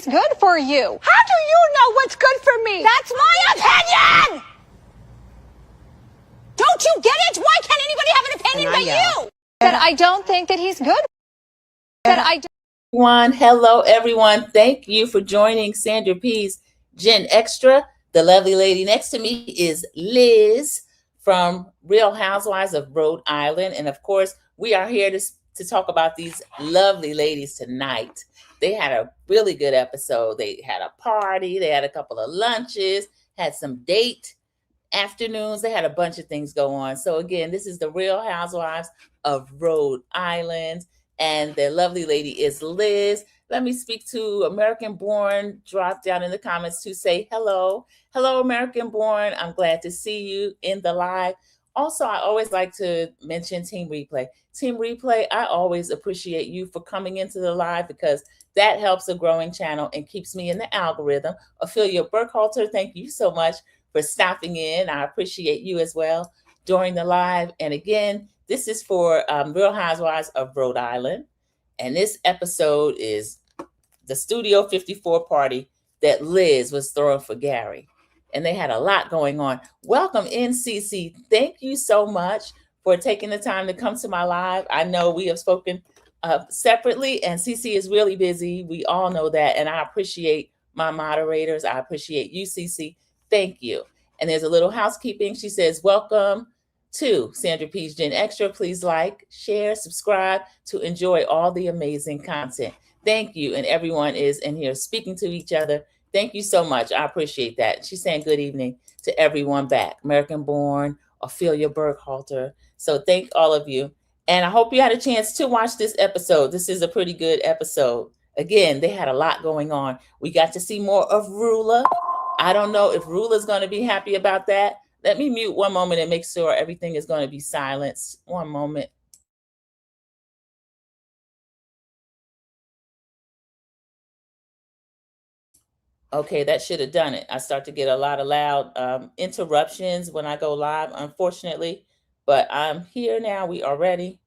good for you. How do you know what's good for me? That's my opinion! Don't you get it? Why can't anybody have an opinion but you? That I don't think that he's good. That I don't. Hello, everyone. Thank you for joining Sandra P's Gen Extra. The lovely lady next to me is Liz from Real Housewives of Rhode Island. And of course, we are here to talk about these lovely ladies tonight. They had a really good episode. They had a party. They had a couple of lunches, had some date afternoons. They had a bunch of things go on. So again, this is the Real Housewives of Rhode Island. And the lovely lady is Liz. Let me speak to American Born. Drop down in the comments to say hello. Hello, American Born. I'm glad to see you in the live. Also, I always like to mention Team Replay. Team Replay, I always appreciate you for coming into the live because that helps a growing channel and keeps me in the algorithm. Ophelia Burkhalter, thank you so much for stopping in. I appreciate you as well during the live. And again, this is for Real Housewives of Rhode Island. And this episode is the Studio 54 party that Liz was throwing for Gerry. And they had a lot going on. Welcome in, Cece. Thank you so much for taking the time to come to my live. I know we have spoken separately, and Cece is really busy. We all know that. And I appreciate my moderators. I appreciate you, Cece. Thank you. And there's a little housekeeping. She says, welcome to Sandra P's Gen Extra. Please like, share, subscribe to enjoy all the amazing content. Thank you. And everyone is in here speaking to each other. Thank you so much. I appreciate that. She's saying good evening to everyone back. American Born, Ophelia Burkhalter. So thank all of you. And I hope you had a chance to watch this episode. This is a pretty good episode. Again, they had a lot going on. We got to see more of Rula. I don't know if Rula's going to be happy about that. Let me mute one moment and make sure everything is going to be silenced. One moment. Okay, that should have done it. I start to get a lot of loud interruptions when I go live, unfortunately. But I'm here now. We are ready.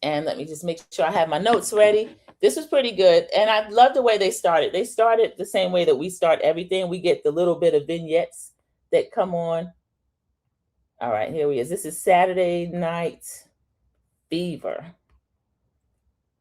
And let me just make sure I have my notes ready. This was pretty good. And I love the way they started. They started the same way that we start everything. We get the little bit of vignettes that come on. All right, here we is. This is Saturday Night Fever.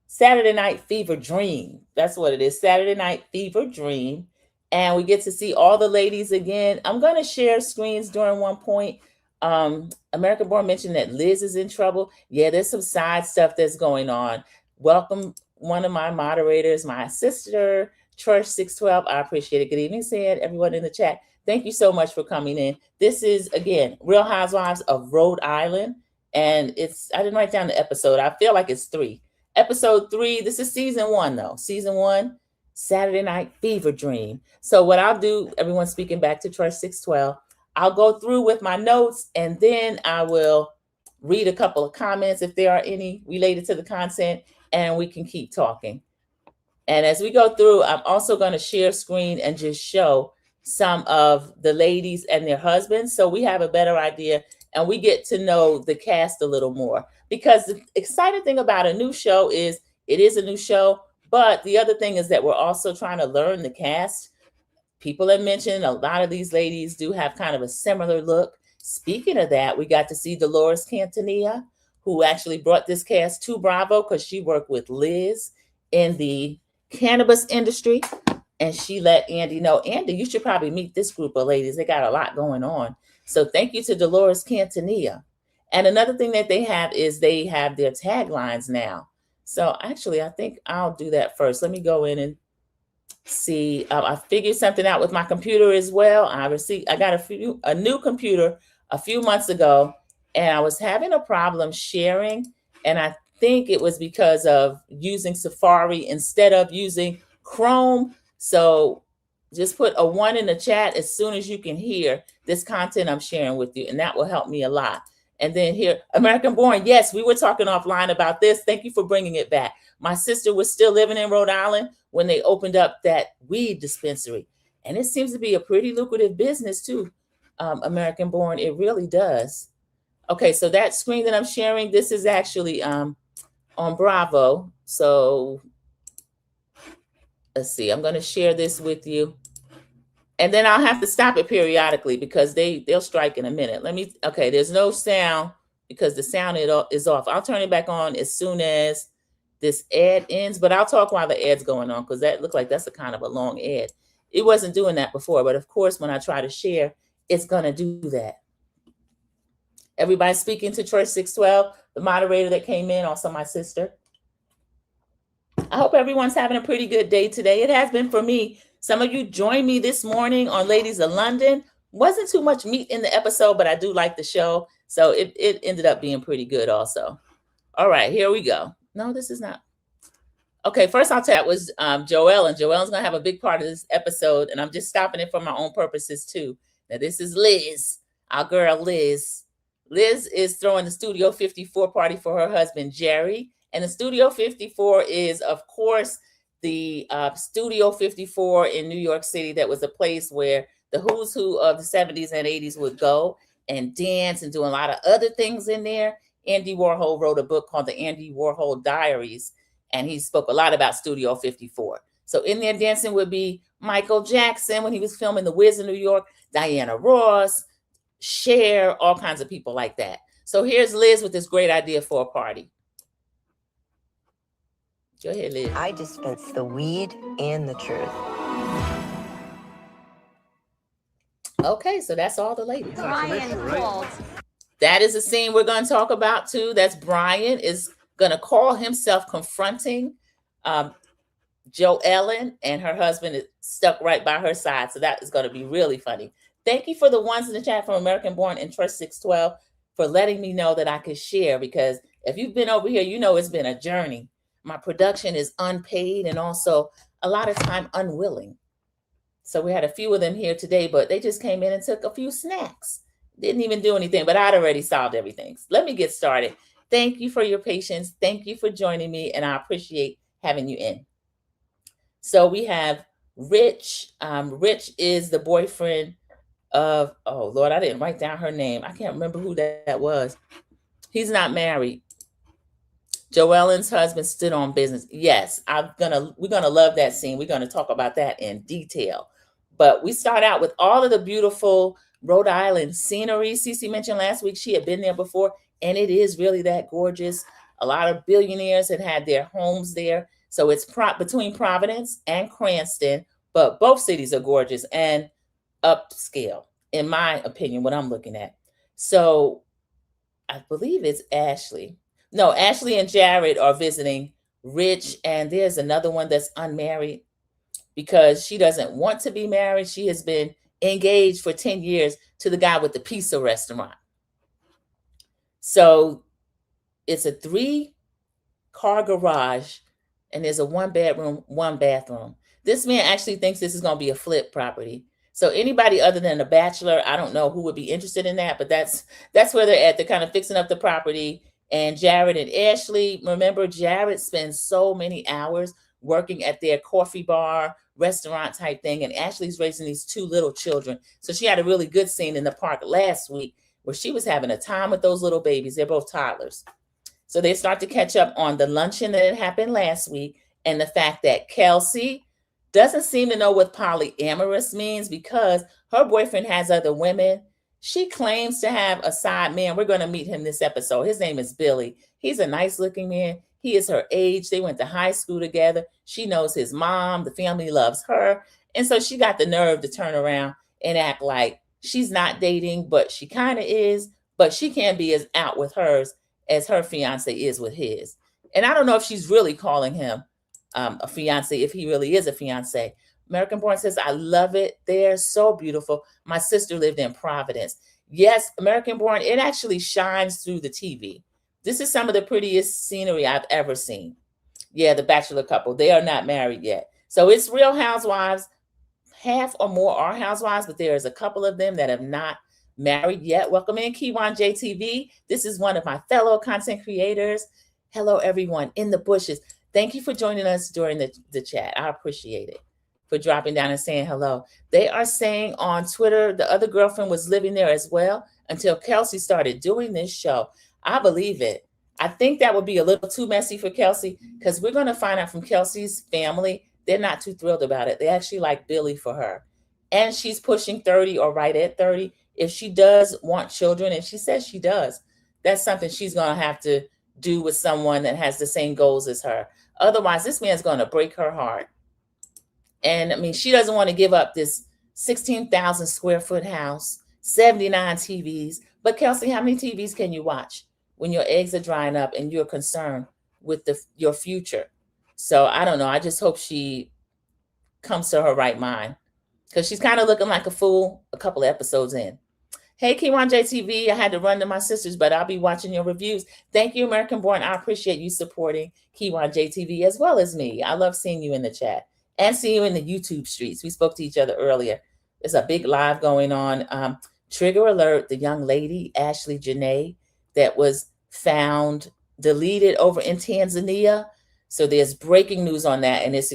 Saturday Night Fever Dream. That's what it is. Saturday Night Fever Dream. And we get to see all the ladies again. I'm going to share screens during one point. American Born mentioned that Liz is in trouble. Yeah, there's some side stuff that's going on. Welcome, one of my moderators, my sister, Church 612. I appreciate it. Good evening, Sad, everyone in the chat. Thank you so much for coming in. This is, again, Real Housewives of Rhode Island. And I didn't write down the episode. I feel like it's 3. Episode 3, this is season 1, though. Season 1, Saturday Night Fever Dream. So what I'll do, everyone speaking back to Church 612, I'll go through with my notes, and then I will read a couple of comments if there are any related to the content, and we can keep talking. And as we go through, I'm also going to share screen and just show some of the ladies and their husbands, so we have a better idea and we get to know the cast a little more. Because the exciting thing about a new show is it is a new show, but the other thing is that we're also trying to learn the cast. People have mentioned a lot of these ladies do have kind of a similar look. Speaking of that, we got to see Dolores Cantanilla, who actually brought this cast to Bravo because she worked with Liz in the cannabis industry. And she let Andy know, Andy, you should probably meet this group of ladies. They got a lot going on. So thank you to Dolores Cantanilla. And another thing that they have is they have their taglines now. So actually, I think I'll do that first. Let me go in and see. I figured something out with my computer as well. I got a new computer a few months ago, and I was having a problem sharing. And I think it was because of using Safari instead of using Chrome. So just put a 1 in the chat as soon as you can hear this content I'm sharing with you, and that will help me a lot. And then here, American Born. Yes, we were talking offline about this. Thank you for bringing it back. My sister was still living in Rhode Island when they opened up that weed dispensary. And it seems to be a pretty lucrative business too, American Born. It really does. Okay, so that screen that I'm sharing, this is actually on Bravo. So let's see, I'm going to share this with you. And then I'll have to stop it periodically because they'll strike in a minute. Okay, there's no sound because the sound is off. I'll turn it back on as soon as this ad ends, but I'll talk while the ad's going on because that looked like that's a kind of a long ad. It wasn't doing that before, but of course, when I try to share, it's going to do that. Everybody speaking to Church 612, the moderator that came in, also my sister. I hope everyone's having a pretty good day today. It has been for me. Some of you joined me this morning on Ladies of London. Wasn't too much meat in the episode, but I do like the show. So it ended up being pretty good also. All right, here we go. No, this is not. Okay, first I'll tell you, that was Joelle, and Joelle's going to have a big part of this episode, and I'm just stopping it for my own purposes too. Now, this is Liz, our girl Liz. Liz is throwing the Studio 54 party for her husband, Gerry. And the Studio 54 is, of course, the Studio 54 in New York City. That was a place where the who's who of the 70s and 80s would go and dance and do a lot of other things in there. Andy Warhol wrote a book called The Andy Warhol Diaries, and he spoke a lot about Studio 54. So in there dancing would be Michael Jackson when he was filming The Wiz in New York, Diana Ross, Cher, all kinds of people like that. So here's Liz with this great idea for a party. Go ahead, Liz. I dispense the weed and the truth. Okay, so that's all the ladies. Brian called. That is a scene we're going to talk about too. That's Brian is going to call himself confronting Jo Ellen, and her husband is stuck right by her side. So that is going to be really funny. Thank you for the ones in the chat from American Born and Trust 612 for letting me know that I could share, because if you've been over here, you know it's been a journey. My production is unpaid and also a lot of time unwilling. So we had a few of them here today, but they just came in and took a few snacks. Didn't even do anything, but I'd already solved everything. Let me get started. Thank you for your patience. Thank you for joining me, and I appreciate having you in. So we have Rich. Rich is the boyfriend of, oh Lord, I didn't write down her name. I can't remember who that was. He's not married. Jo Ellen's husband stood on business. Yes, we're gonna love that scene. We're gonna talk about that in detail. But we start out with all of the beautiful Rhode Island scenery. Cece mentioned last week she had been there before, and it is really that gorgeous. A lot of billionaires had their homes there. So it's between Providence and Cranston, but both cities are gorgeous and upscale, in my opinion, what I'm looking at. So I believe it's Ashley. No, Ashley and Jared are visiting Rich, and there's another one that's unmarried because she doesn't want to be married. She has been engaged for 10 years to the guy with the pizza restaurant. So it's a 3-car garage, and there's a 1-bedroom, 1-bathroom. This man actually thinks this is going to be a flip property. So anybody other than a bachelor, I don't know who would be interested in that, but that's where they're at. They're kind of fixing up the property. And Jared and Ashley, remember, Jared spends so many hours working at their coffee bar, restaurant type thing, and Ashley's raising these 2 little children. So she had a really good scene in the park last week where she was having a time with those little babies. They're both toddlers. So they start to catch up on the luncheon that had happened last week and the fact that Kelsey doesn't seem to know what polyamorous means because her boyfriend has other women. She claims to have a side man. We're going to meet him this episode. His name is Billy. He's a nice looking man. He is her age. They went to high school together. She knows his mom. The family loves her. And so she got the nerve to turn around and act like she's not dating, but she kind of is. But she can't be as out with hers as her fiance is with his. And I don't know if she's really calling him a fiance, if he really is a fiance. American Born says, I love it. They're so beautiful. My sister lived in Providence. Yes, American Born, it actually shines through the TV. This is some of the prettiest scenery I've ever seen. Yeah, the bachelor couple, they are not married yet. So it's Real Housewives. Half or more are housewives, but there's a couple of them that have not married yet. Welcome in, Kiwan JTV. This is one of my fellow content creators. Hello, everyone in the bushes. Thank you for joining us during the chat. I appreciate it. For dropping down and saying hello. They are saying on Twitter, the other girlfriend was living there as well until Kelsey started doing this show. I believe it. I think that would be a little too messy for Kelsey because we're going to find out from Kelsey's family they're not too thrilled about it. They actually like Billy for her. And she's pushing 30 or right at 30. If she does want children, and she says she does, that's something she's going to have to do with someone that has the same goals as her. Otherwise, this man's going to break her heart. And I mean, she doesn't want to give up this 16,000 square foot house, 79 TVs. But Kelsey, how many TVs can you watch when your eggs are drying up and you're concerned with your future? So I don't know. I just hope she comes to her right mind, because she's kind of looking like a fool a couple of episodes in. Hey, Kiwan JTV, I had to run to my sisters, but I'll be watching your reviews. Thank you, American Born. I appreciate you supporting Kiwan JTV as well as me. I love seeing you in the chat and seeing you in the YouTube streets. We spoke to each other earlier. There's a big live going on. Trigger alert, the young lady, Ashley Janae, that was found deleted over in Tanzania. So there's breaking news on that, and it's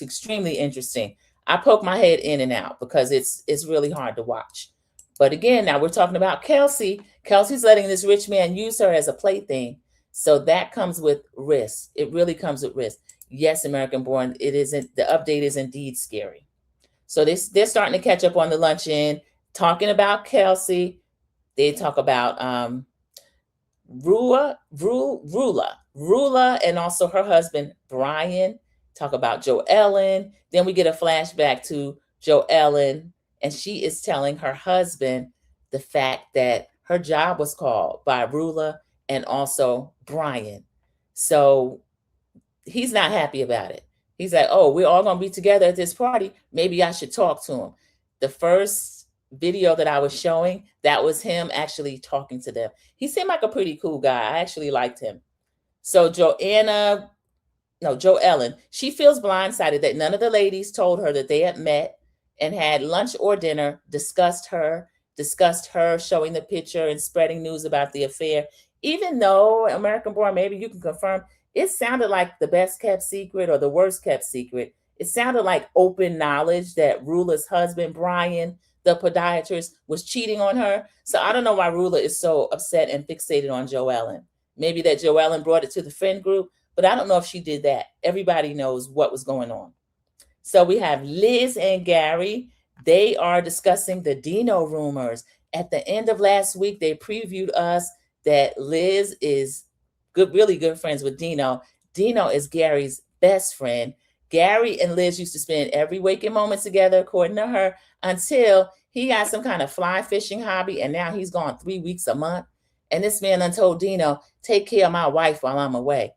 extremely interesting. I poke my head in and out because it's really hard to watch. But again, now we're talking about Kelsey. Kelsey's letting this rich man use her as a plaything. So that comes with risk. It really comes with risk. Yes, American Born, it isn't, the update is indeed scary. So they're starting to catch up on the luncheon, talking about Kelsey. They talk about Rula, and also her husband, Brian. Talk about Joellen. Then we get a flashback to Joellen, and she is telling her husband the fact that her job was called by Rula and also Brian. So he's not happy about it. He's like, oh, we're all going to be together at this party. Maybe I should talk to him. The first video that I was showing, that was him actually talking to them. He seemed like a pretty cool guy. I actually liked him. So Joellen, she feels blindsided that none of the ladies told her that they had met and had lunch or dinner, discussed her showing the picture and spreading news about the affair. Even though, American Born, maybe you can confirm, it sounded like the best kept secret or the worst kept secret. It sounded like open knowledge that Rula's husband, Brian, the podiatrist, was cheating on her. So I don't know why Rula is so upset and fixated on Joellen. Maybe that Joellen brought it to the friend group, but I don't know if she did that. Everybody knows what was going on. So we have Liz and Gerry. They are discussing the Dino rumors. At the end of last week, they previewed us that Liz is really good friends with Dino. Dino is Gary's best friend. Gerry and Liz used to spend every waking moment together, according to her, until he got some kind of fly fishing hobby, and now he's gone 3 weeks a month. And this man done told Dino, take care of my wife while I'm away.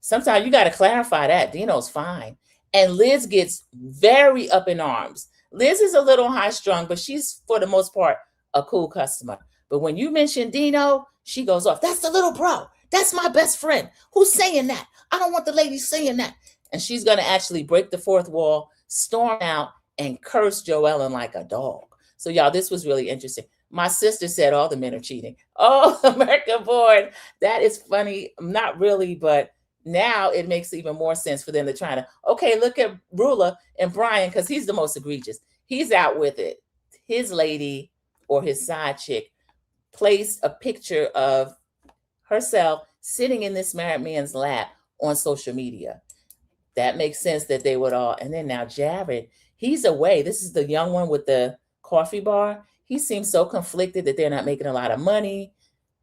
Sometimes you got to clarify that. Dino's fine. And Liz gets very up in arms. Liz is a little high strung, but she's, for the most part, a cool customer. But when you mention Dino, she goes off. That's the little bro. That's my best friend. Who's saying that? I don't want the ladies saying that. And she's going to actually break the fourth wall, storm out, and curse Joellen like a dog. So, y'all, this was really interesting. My sister said all the men are cheating. Oh, American Born. That is funny. Not really, but now it makes even more sense for them to try to, okay, look at Rula and Brian, because he's the most egregious. He's out with it. His lady or his side chick placed a picture of herself sitting in this married man's lap on social media. That makes sense that they would all. And then now Jared, he's away. This is the young one with the coffee bar. He seems so conflicted that they're not making a lot of money.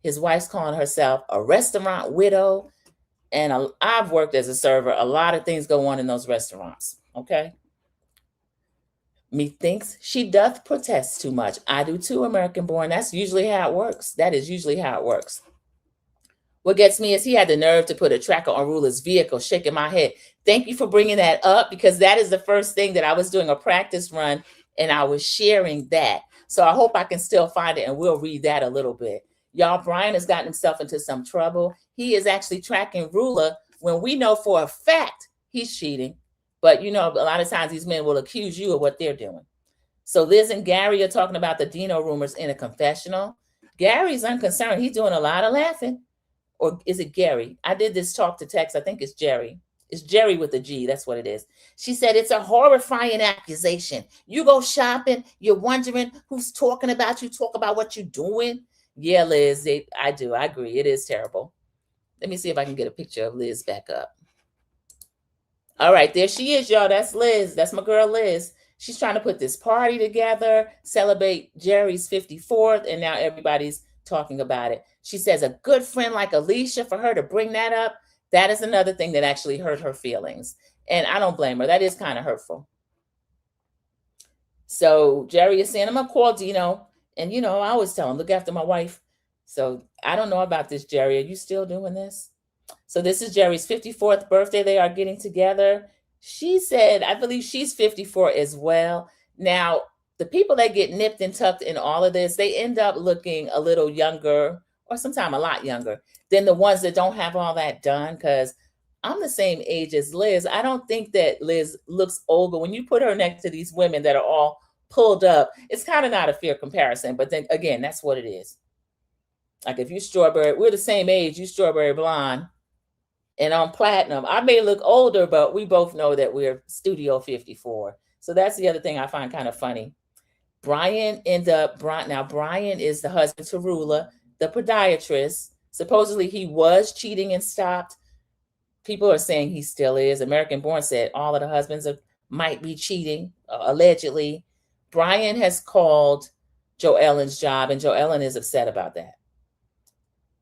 His wife's calling herself a restaurant widow. And I've worked as a server. A lot of things go on in those restaurants. Okay. Methinks she doth protest too much. I do too, American Born. That's usually how it works. That is usually how it works. What gets me is he had the nerve to put a tracker on Rula's vehicle, shaking my head. Thank you for bringing that up, because that is the first thing that I was doing a practice run and I was sharing that. So I hope I can still find it and we'll read that a little bit. Y'all, Brian has gotten himself into some trouble. He is actually tracking Rula when we know for a fact he's cheating. But, you know, a lot of times these men will accuse you of what they're doing. So Liz and Gerry are talking about the Dino rumors in a confessional. Gerry's unconcerned. He's doing a lot of laughing. Or is it Gerry? I did this talk to text. I think it's Gerry. It's Gerry with a G. That's what it is. She said, it's a horrifying accusation. You go shopping. You're wondering who's talking about you. Talk about what you're doing. Yeah, Liz, I do. I agree. It is terrible. Let me see if I can get a picture of Liz back up. All right, there she is, y'all. That's Liz. That's my girl, Liz. She's trying to put this party together, celebrate Gerry's 54th, and now everybody's talking about it. She says a good friend like Alicia, for her to bring that up, that is another thing that actually hurt her feelings. And I don't blame her. That is kind of hurtful. So Gerry is saying, I'm going to call Dino. And, I always tell him, look after my wife. So I don't know about this, Gerry. Are you still doing this? So this is Gerry's 54th birthday. They are getting together. She said, I believe she's 54 as well. Now, the people that get nipped and tucked in all of this, they end up looking a little younger, or sometimes a lot younger, than the ones that don't have all that done. Because I'm the same age as Liz. I don't think that Liz looks old, but when you put her next to these women that are all pulled up, it's kind of not a fair comparison. But then again, that's what it is. Like if you strawberry, we're the same age, you strawberry blonde, and on platinum. I may look older, but we both know that we're Studio 54. So that's the other thing I find kind of funny. Brian is the husband to Rula, the podiatrist. Supposedly he was cheating and stopped. People are saying he still is. American Born said all of the husbands might be cheating, allegedly. Brian has called Joe Ellen's job, and Joe Ellen is upset about that.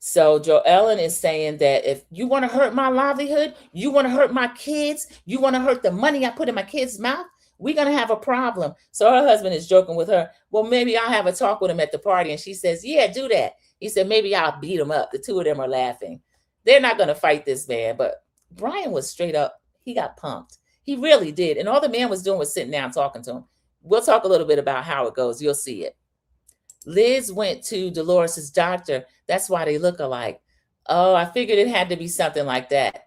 So Joe Ellen is saying that if you want to hurt my livelihood, you want to hurt my kids, you want to hurt the money I put in my kids' mouth, we're going to have a problem. So her husband is joking with her. Well, maybe I'll have a talk with him at the party. And she says, yeah, do that. He said, maybe I'll beat him up. The two of them are laughing. They're not going to fight this man. But Brian was straight up. He got pumped. He really did. And all the man was doing was sitting down talking to him. We'll talk a little bit about how it goes. You'll see it. Liz went to Dolores's doctor. That's why they look alike. Oh, I figured it had to be something like that.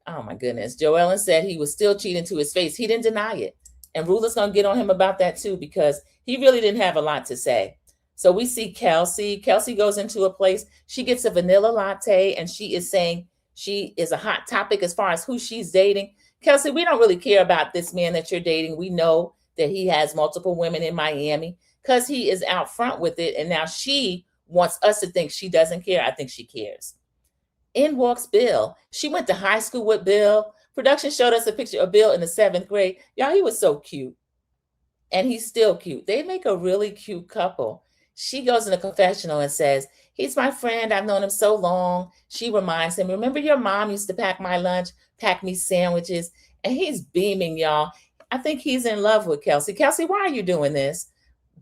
Oh my goodness. Joe Ellen said he was still cheating to his face. He didn't deny it. And Rula's going to get on him about that too, because he really didn't have a lot to say. So we see Kelsey. Kelsey goes into a place. She gets a vanilla latte, and she is saying she is a hot topic as far as who she's dating. Kelsey, we don't really care about this man that you're dating. We know that he has multiple women in Miami because he is out front with it. And now she wants us to think she doesn't care. I think she cares. In walks Bill. She went to high school with Bill. Production showed us a picture of Bill in the 7th grade. Y'all, he was so cute. And he's still cute. They make a really cute couple. She goes in the confessional and says, he's my friend. I've known him so long. She reminds him, remember your mom used to pack my lunch, pack me sandwiches. And he's beaming, y'all. I think he's in love with Kelsey. Kelsey, why are you doing this?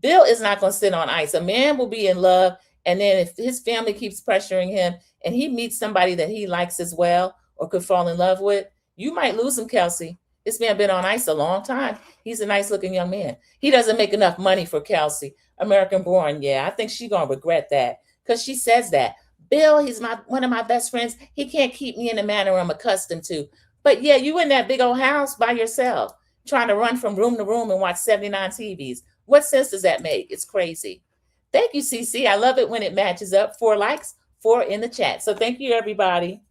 Bill is not going to sit on ice. A man will be in love. And then if his family keeps pressuring him and he meets somebody that he likes as well or could fall in love with, you might lose him, Kelsey. This man been on ice a long time. He's a nice looking young man. He doesn't make enough money for Kelsey. American Born, yeah, I think she's going to regret that because she says that. Bill, he's one of my best friends. He can't keep me in the manner I'm accustomed to. But yeah, you in that big old house by yourself, trying to run from room to room and watch 79 TVs. What sense does that make? It's crazy. Thank you, CC. I love it when it matches up. 4 likes, 4 in the chat. So thank you, everybody.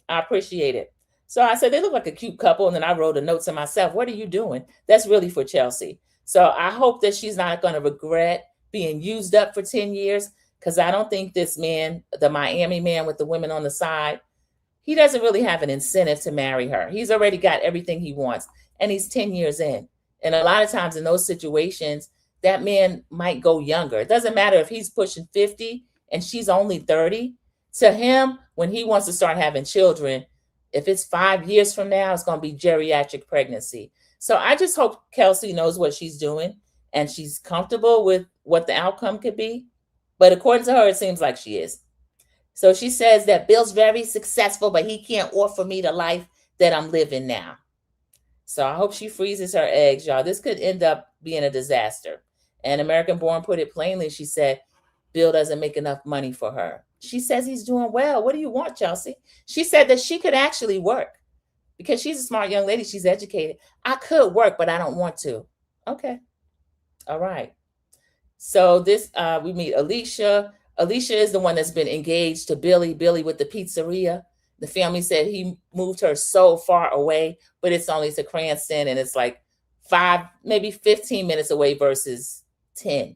I appreciate it. So I said, they look like a cute couple. And then I wrote a note to myself, what are you doing? That's really for Chelsea. So I hope that she's not going to regret being used up for 10 years, because I don't think this man, the Miami man with the women on the side, he doesn't really have an incentive to marry her. He's already got everything he wants, and he's 10 years in. And a lot of times in those situations, that man might go younger. It doesn't matter if he's pushing 50 and she's only 30. To him, when he wants to start having children, if it's 5 years from now, it's going to be geriatric pregnancy. So I just hope Kelsey knows what she's doing and she's comfortable with what the outcome could be. But according to her, it seems like she is. So she says that Bill's very successful, but he can't offer me the life that I'm living now. So I hope she freezes her eggs, y'all. This could end up being a disaster. And American Born put it plainly. She said, Bill doesn't make enough money for her. She says he's doing well. What do you want, Chelsea? She said that she could actually work because she's a smart young lady. She's educated. I could work, but I don't want to. Okay. All right. So this, we meet Alicia. Alicia is the one that's been engaged to Billy with the pizzeria. The family said he moved her so far away, but it's only to Cranston, and it's like 5, maybe 15 minutes away versus 10.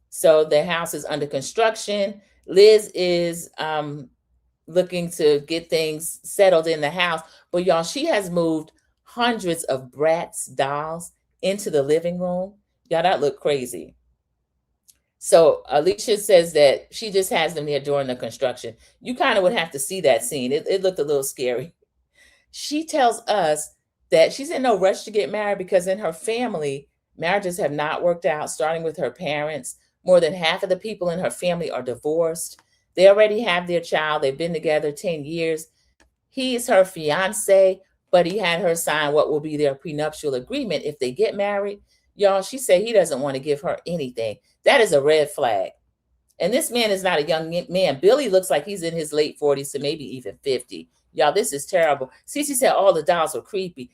So the house is under construction. Liz is looking to get things settled in the house. But y'all, she has moved hundreds of Bratz dolls into the living room. Y'all, that look crazy. So Alicia says that she just has them there during the construction. You kind of would have to see that scene. It looked a little scary. She tells us that she's in no rush to get married because in her family, marriages have not worked out, starting with her parents. More than half of the people in her family are divorced. They already have their child. They've been together 10 years. He is her fiance, but he had her sign what will be their prenuptial agreement if they get married. Y'all, she said he doesn't want to give her anything. That is a red flag. And this man is not a young man. Billy looks like he's in his late 40s to maybe even 50. Y'all, this is terrible. Cece said all the dolls were creepy.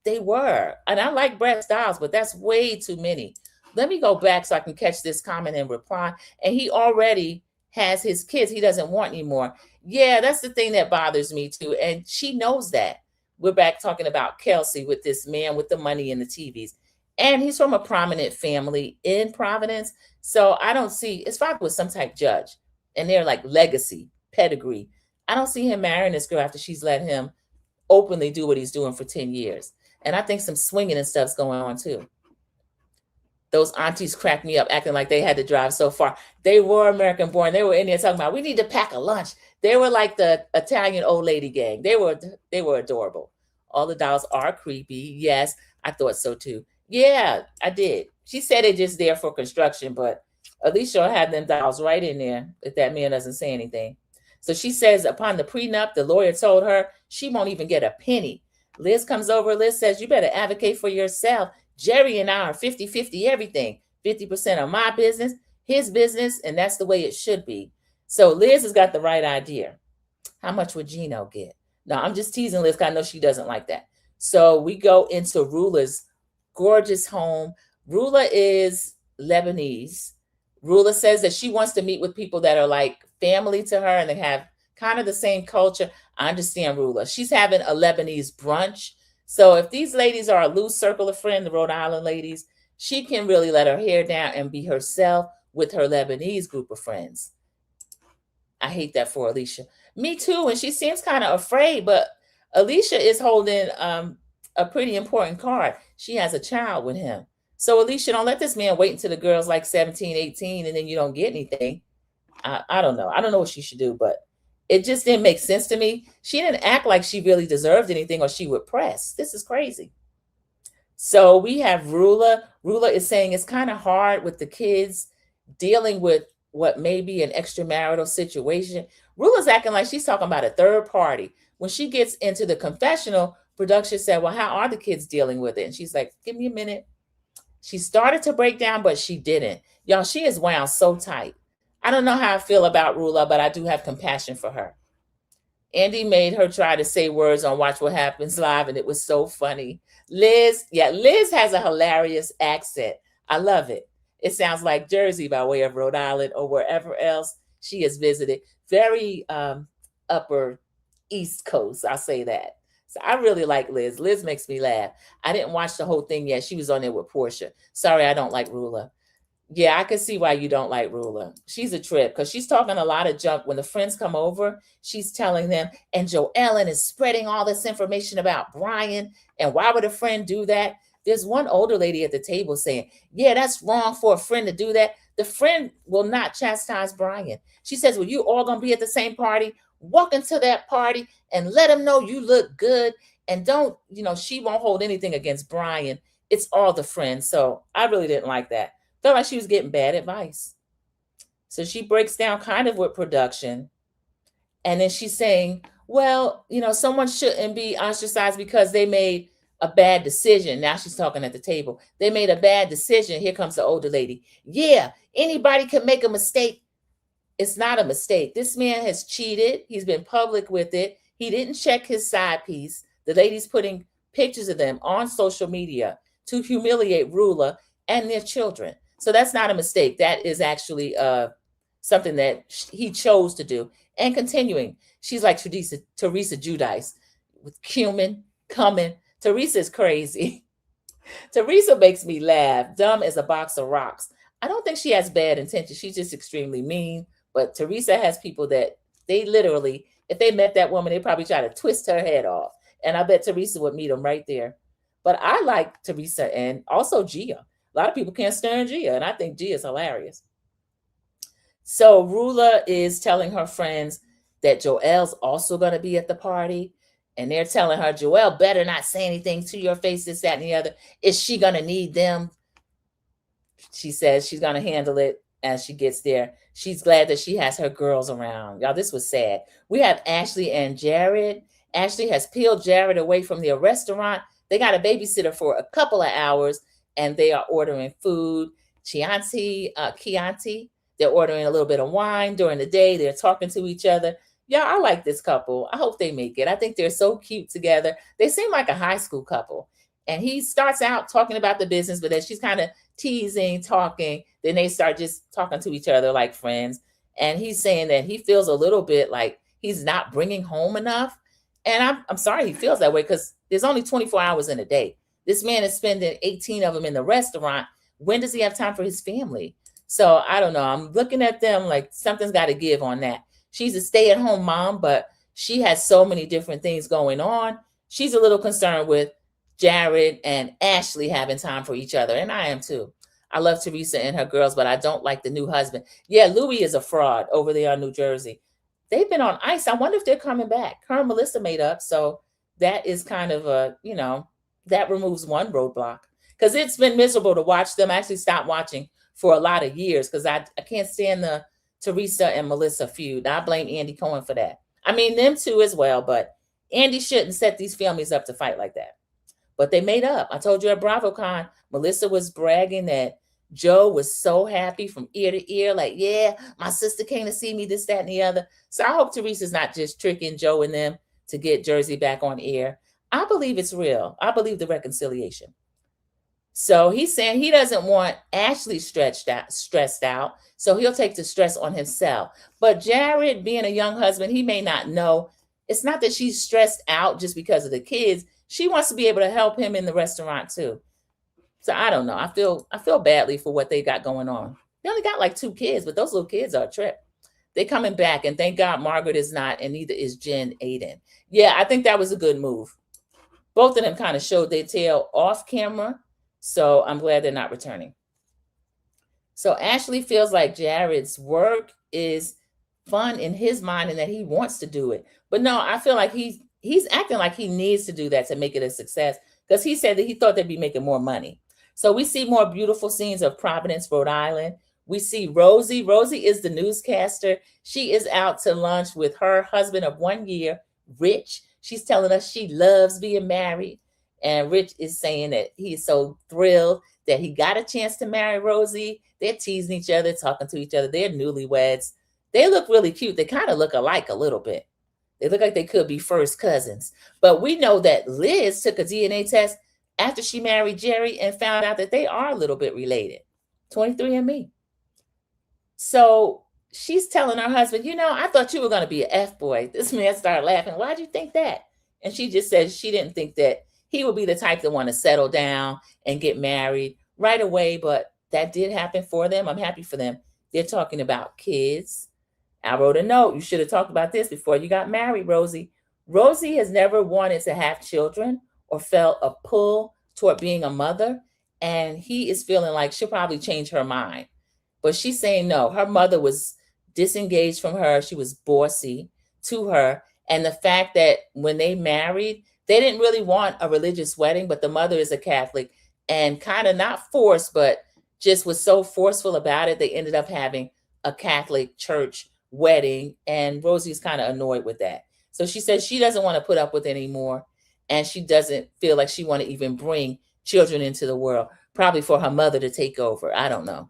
They were. And I like Bratz dolls, but that's way too many. Let me go back so I can catch this comment and reply. And he already has his kids he doesn't want anymore. Yeah, that's the thing that bothers me too. And she knows that. We're back talking about Kelsey with this man with the money and the TVs. And he's from a prominent family in Providence. So I don't see, his father was some type judge. And they're like legacy, pedigree. I don't see him marrying this girl after she's let him openly do what he's doing for 10 years. And I think some swinging and stuff's going on too. Those aunties cracked me up acting like they had to drive so far. They were American born. They were in there talking about, we need to pack a lunch. They were like the Italian old lady gang. They were adorable. All the dolls are creepy. Yes, I thought so too. Yeah, I did. She said they're just there for construction, but Alicia had them dolls right in there if that man doesn't say anything. So she says upon the prenup, the lawyer told her she won't even get a penny. Liz comes over. Liz says, you better advocate for yourself. Gerry and I are 50-50 everything. 50% of my business, his business, and that's the way it should be. So Liz has got the right idea. How much would Gino get? No, I'm just teasing Liz because I know she doesn't like that. So we go into Rula's gorgeous home. Rula is Lebanese. Rula says that she wants to meet with people that are like family to her and they have kind of the same culture. I understand Rula. She's having a Lebanese brunch. So if these ladies are a loose circle of friends, the Rhode Island ladies, she can really let her hair down and be herself with her Lebanese group of friends. I hate that for Alicia. Me too. And she seems kind of afraid, but Alicia is holding a pretty important card. She has a child with him. So Alicia, don't let this man wait until the girl's like 17, 18, and then you don't get anything. I don't know. I don't know what she should do, but it just didn't make sense to me. She didn't act like she really deserved anything or she would press. This is crazy. So we have Rula. Rula is saying it's kind of hard with the kids dealing with what may be an extramarital situation. Rula's acting like she's talking about a third party. When she gets into the confessional, production said, well, how are the kids dealing with it? And she's like, give me a minute. She started to break down, but she didn't. Y'all, she is wound so tight. I don't know how I feel about Rula, but I do have compassion for her. Andy made her try to say words on Watch What Happens Live, and it was so funny. Liz has a hilarious accent. I love it. It sounds like Jersey by way of Rhode Island or wherever else she has visited. Very upper East Coast, I'll say that. So I really like Liz. Liz makes me laugh. I didn't watch the whole thing yet. She was on there with Portia. Sorry, I don't like Rula. Yeah, I can see why you don't like Rula. She's a trip because she's talking a lot of junk. When the friends come over, she's telling them, and Joellen is spreading all this information about Brian. And why would a friend do that? There's one older lady at the table saying, yeah, that's wrong for a friend to do that. The friend will not chastise Brian. She says, well, you all going to be at the same party. Walk into that party and let him know you look good. And don't, she won't hold anything against Brian. It's all the friends. So I really didn't like that. Felt like she was getting bad advice. So she breaks down kind of with production. And then she's saying, well, someone shouldn't be ostracized because they made a bad decision. Now she's talking at the table. They made a bad decision. Here comes the older lady. Yeah, anybody can make a mistake. It's not a mistake. This man has cheated. He's been public with it. He didn't check his side piece. The lady's putting pictures of them on social media to humiliate Rula and their children. So that's not a mistake. That is actually something that he chose to do. And continuing, she's like Teresa Giudice with cumin, coming. Teresa is crazy. Teresa makes me laugh. Dumb as a box of rocks. I don't think she has bad intentions. She's just extremely mean. But Teresa has people that they literally if they met that woman, they'd probably try to twist her head off. And I bet Teresa would meet them right there. But I like Teresa and also Gia. A lot of people can't stand Gia, and I think Gia is hilarious. So Rula is telling her friends that Joelle's also going to be at the party. And they're telling her, Joelle better not say anything to your face, this, that, and the other. Is she going to need them? She says she's going to handle it as she gets there. She's glad that she has her girls around. Y'all, this was sad. We have Ashley and Jared. Ashley has peeled Jared away from their restaurant. They got a babysitter for a couple of hours, and they are ordering food. Chianti, they're ordering a little bit of wine during the day. They're talking to each other. Yeah, I like this couple. I hope they make it. I think they're so cute together. They seem like a high school couple. And he starts out talking about the business, but then she's kind of teasing, talking. Then they start just talking to each other like friends. And he's saying that he feels a little bit like he's not bringing home enough. And I'm sorry he feels that way, because there's only 24 hours in a day. This man is spending 18 of them in the restaurant. When does he have time for his family? So I don't know. I'm looking at them like something's got to give on that. She's a stay-at-home mom, but she has so many different things going on. She's a little concerned with Jared and Ashley having time for each other, and I am too. I love Teresa and her girls, but I don't like the new husband. Yeah, Louis is a fraud over there in New Jersey. They've been on ice. I wonder if they're coming back. Her and Melissa made up, so that is kind of a, that removes one roadblock, because it's been miserable to watch them. I actually stopped watching for a lot of years because I can't stand the Teresa and Melissa feud. I blame Andy Cohen for that. I mean, them too as well, but Andy shouldn't set these families up to fight like that. But they made up. I told you at BravoCon, Melissa was bragging that Joe was so happy from ear to ear, like, yeah, my sister came to see me, this, that, and the other. So I hope Teresa's not just tricking Joe and them to get Jersey back on air. I believe it's real. I believe the reconciliation. So he's saying he doesn't want Ashley stressed out, so he'll take the stress on himself. But Jared, being a young husband, he may not know. It's not that she's stressed out just because of the kids. She wants to be able to help him in the restaurant too. So I don't know. I feel badly for what they got going on. They only got like 2 kids, but those little kids are a trip. They coming back, and thank God Margaret is not, and neither is Jen Aiden. Yeah, I think that was a good move. Both of them kind of showed their tail off camera. So I'm glad they're not returning. So Ashley feels like Jared's work is fun in his mind and that he wants to do it. But no, I feel like he's acting like he needs to do that to make it a success, because he said that he thought they'd be making more money. So we see more beautiful scenes of Providence, Rhode Island. We see Rosie. Rosie is the newscaster. She is out to lunch with her husband of 1 year, Rich. She's telling us she loves being married. And Rich is saying that he's so thrilled that he got a chance to marry Rosie. They're teasing each other, talking to each other. They're newlyweds. They look really cute. They kind of look alike a little bit. They look like they could be first cousins. But we know that Liz took a DNA test after she married Gerry and found out that they are a little bit related. 23andMe. So she's telling her husband, I thought you were going to be an F-boy. This man started laughing. Why'd you think that? And she just said she didn't think that he would be the type to want to settle down and get married right away. But that did happen for them. I'm happy for them. They're talking about kids. I wrote a note. You should have talked about this before you got married, Rosie. Rosie has never wanted to have children or felt a pull toward being a mother. And he is feeling like she'll probably change her mind. But she's saying no. Her mother was disengaged from her. She was bossy to her. And the fact that when they married, they didn't really want a religious wedding, but the mother is a Catholic and kind of not forced, but just was so forceful about it. They ended up having a Catholic church wedding, and Rosie's kind of annoyed with that. So she says she doesn't want to put up with it anymore, and she doesn't feel like she want to even bring children into the world, probably for her mother to take over. I don't know.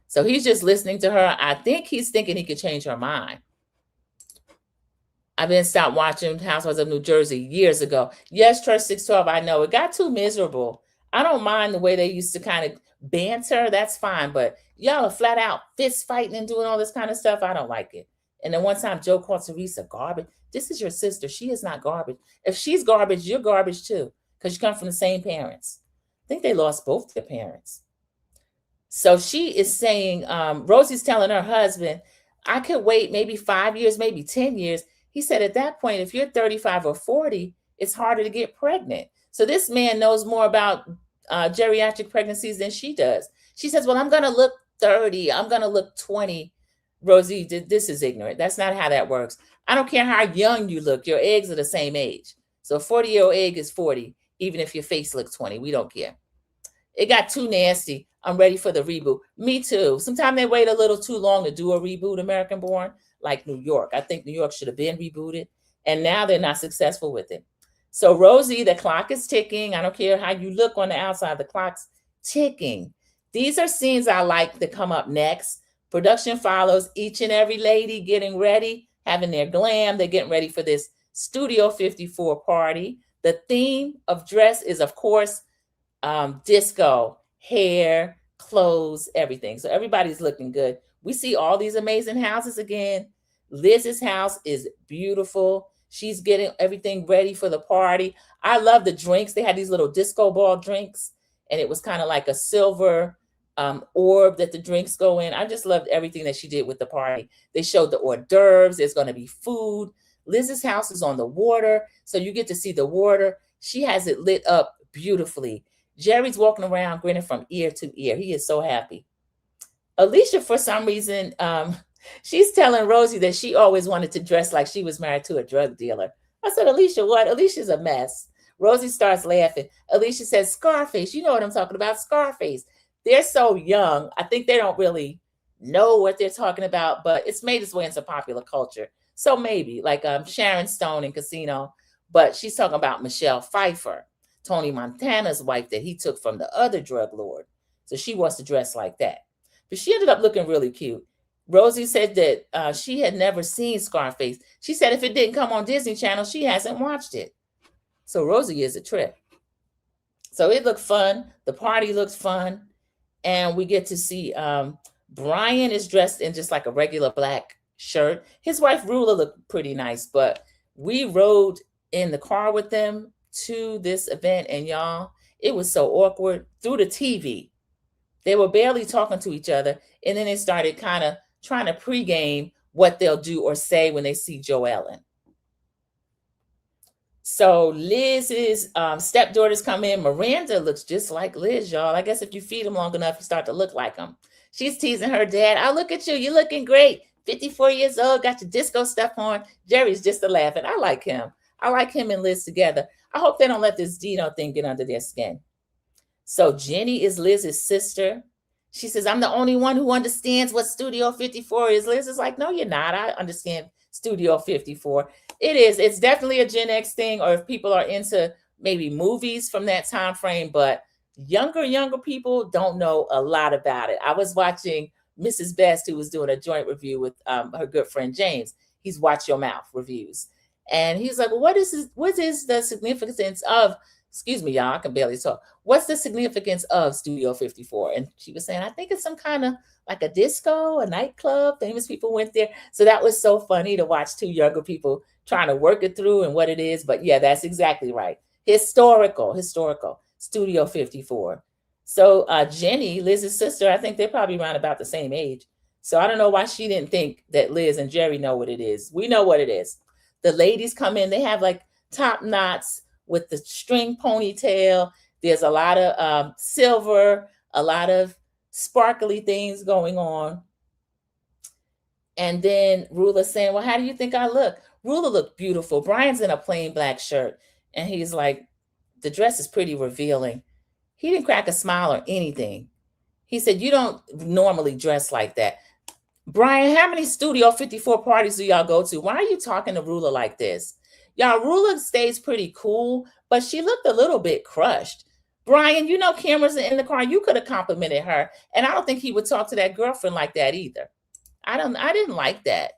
So he's just listening to her. I think he's thinking he could change her mind. I've been stopped watching Housewives of New Jersey years ago. Yes, Church 612, I know. It got too miserable. I don't mind the way they used to kind of banter. That's fine. But y'all are flat out fist fighting and doing all this kind of stuff. I don't like it. And then one time Joe called Teresa garbage. This is your sister. She is not garbage. If she's garbage, you're garbage too, because you come from the same parents. I think they lost both their parents. So she is saying, Rosie's telling her husband, I could wait maybe 5 years, maybe 10 years. He said at that point, if you're 35 or 40, it's harder to get pregnant. So this man knows more about geriatric pregnancies than she does. She says, well, I'm going to look 30. I'm going to look 20. Rosie, this is ignorant. That's not how that works. I don't care how young you look. Your eggs are the same age. So a 40-year-old egg is 40, even if your face looks 20. We don't care. It got too nasty. I'm ready for the reboot. Me too. Sometimes they wait a little too long to do a reboot, American Born, like New York. I think New York should have been rebooted, and now they're not successful with it. So Rosie, the clock is ticking. I don't care how you look on the outside. The clock's ticking. These are scenes I like to come up next. Production follows each and every lady getting ready, having their glam. They're getting ready for this Studio 54 party. The theme of dress is, of course, disco, hair, clothes, everything. So everybody's looking good. We see all these amazing houses again. Liz's house is beautiful. She's getting everything ready for the party. I love the drinks. They had these little disco ball drinks, and it was kind of like a silver orb that the drinks go in. I just loved everything that she did with the party. They showed the hors d'oeuvres. There's going to be food. Liz's house is on the water, so you get to see the water. She has it lit up beautifully. Gerry's walking around grinning from ear to ear. He is so happy. Alicia, for some reason, she's telling Rosie that she always wanted to dress like she was married to a drug dealer. I said, Alicia, what? Alicia's a mess. Rosie starts laughing. Alicia says, Scarface. You know what I'm talking about, Scarface. They're so young. I think they don't really know what they're talking about, but it's made its way into popular culture. So maybe, like Sharon Stone in Casino, but she's talking about Michelle Pfeiffer, Tony Montana's wife that he took from the other drug lord. So she wants to dress like that. But she ended up looking really cute. Rosie said that she had never seen Scarface. She said if it didn't come on Disney Channel, she hasn't watched it. So Rosie is a trip. So it looked fun. The party looks fun. And we get to see Brian is dressed in just like a regular black shirt. His wife, Rula, looked pretty nice. But we rode in the car with them to this event. And y'all, it was so awkward through the TV. They were barely talking to each other. And then they started kind of trying to pregame what they'll do or say when they see Joe Ellen. So Liz's stepdaughters come in. Miranda looks just like Liz, y'all. I guess if you feed them long enough, you start to look like them. She's teasing her dad. Oh, look at you. You're looking great. 54 years old, got your disco stuff on. Gerry's just a laughing. I like him. I like him and Liz together. I hope they don't let this Dino thing get under their skin. So Jenny is Liz's sister. She says, I'm the only one who understands what Studio 54 is. Liz is like, no, you're not. I understand Studio 54. It is. It's definitely a Gen X thing, or if people are into maybe movies from that time frame, but younger people don't know a lot about it. I was watching Mrs. Best, who was doing a joint review with her good friend James. He's Watch Your Mouth reviews. And he's like, well, what is the significance of, excuse me, y'all, I can barely talk. What's the significance of Studio 54? And she was saying, I think it's some kind of like a disco, a nightclub. Famous people went there. So that was so funny to watch two younger people trying to work it through and what it is. But yeah, that's exactly right. Historical, Studio 54. So Jenny, Liz's sister, I think they're probably around about the same age. So I don't know why she didn't think that Liz and Gerry know what it is. We know what it is. The ladies come in, they have like top knots with the string ponytail. There's a lot of silver, a lot of sparkly things going on. And then Rula's saying, well, how do you think I look? Rula looked beautiful. Brian's in a plain black shirt. And he's like, the dress is pretty revealing. He didn't crack a smile or anything. He said, you don't normally dress like that. Brian, how many Studio 54 parties do y'all go to? Why are you talking to Rula like this? Y'all, Rula stays pretty cool, but she looked a little bit crushed. Brian, you know cameras are in the car. You could have complimented her. And I don't think he would talk to that girlfriend like that either. I didn't like that.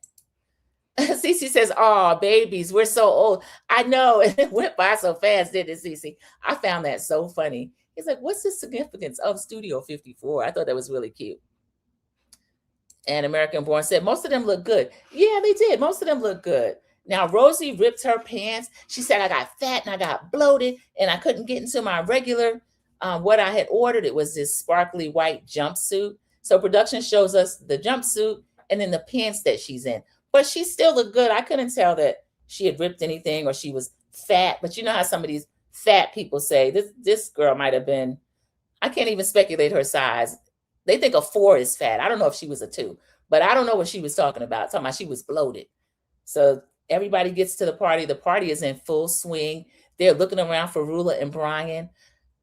Cece says, oh, babies, we're so old. I know. It went by so fast, didn't it, Cece? I found that so funny. He's like, what's the significance of Studio 54? I thought that was really cute. And American Born said, most of them look good. Yeah, they did. Most of them look good. Now, Rosie ripped her pants. She said, I got fat and I got bloated and I couldn't get into my regular, what I had ordered. It was this sparkly white jumpsuit. So production shows us the jumpsuit and then the pants that she's in. But she still looked good. I couldn't tell that she had ripped anything or she was fat. But you know how some of these fat people say, this girl might have been, I can't even speculate her size. They think a 4 is fat. I don't know if she was a 2, but I don't know what she was talking about. Talking about she was bloated. So everybody gets to the party. The party is in full swing. They're looking around for Rula and Brian.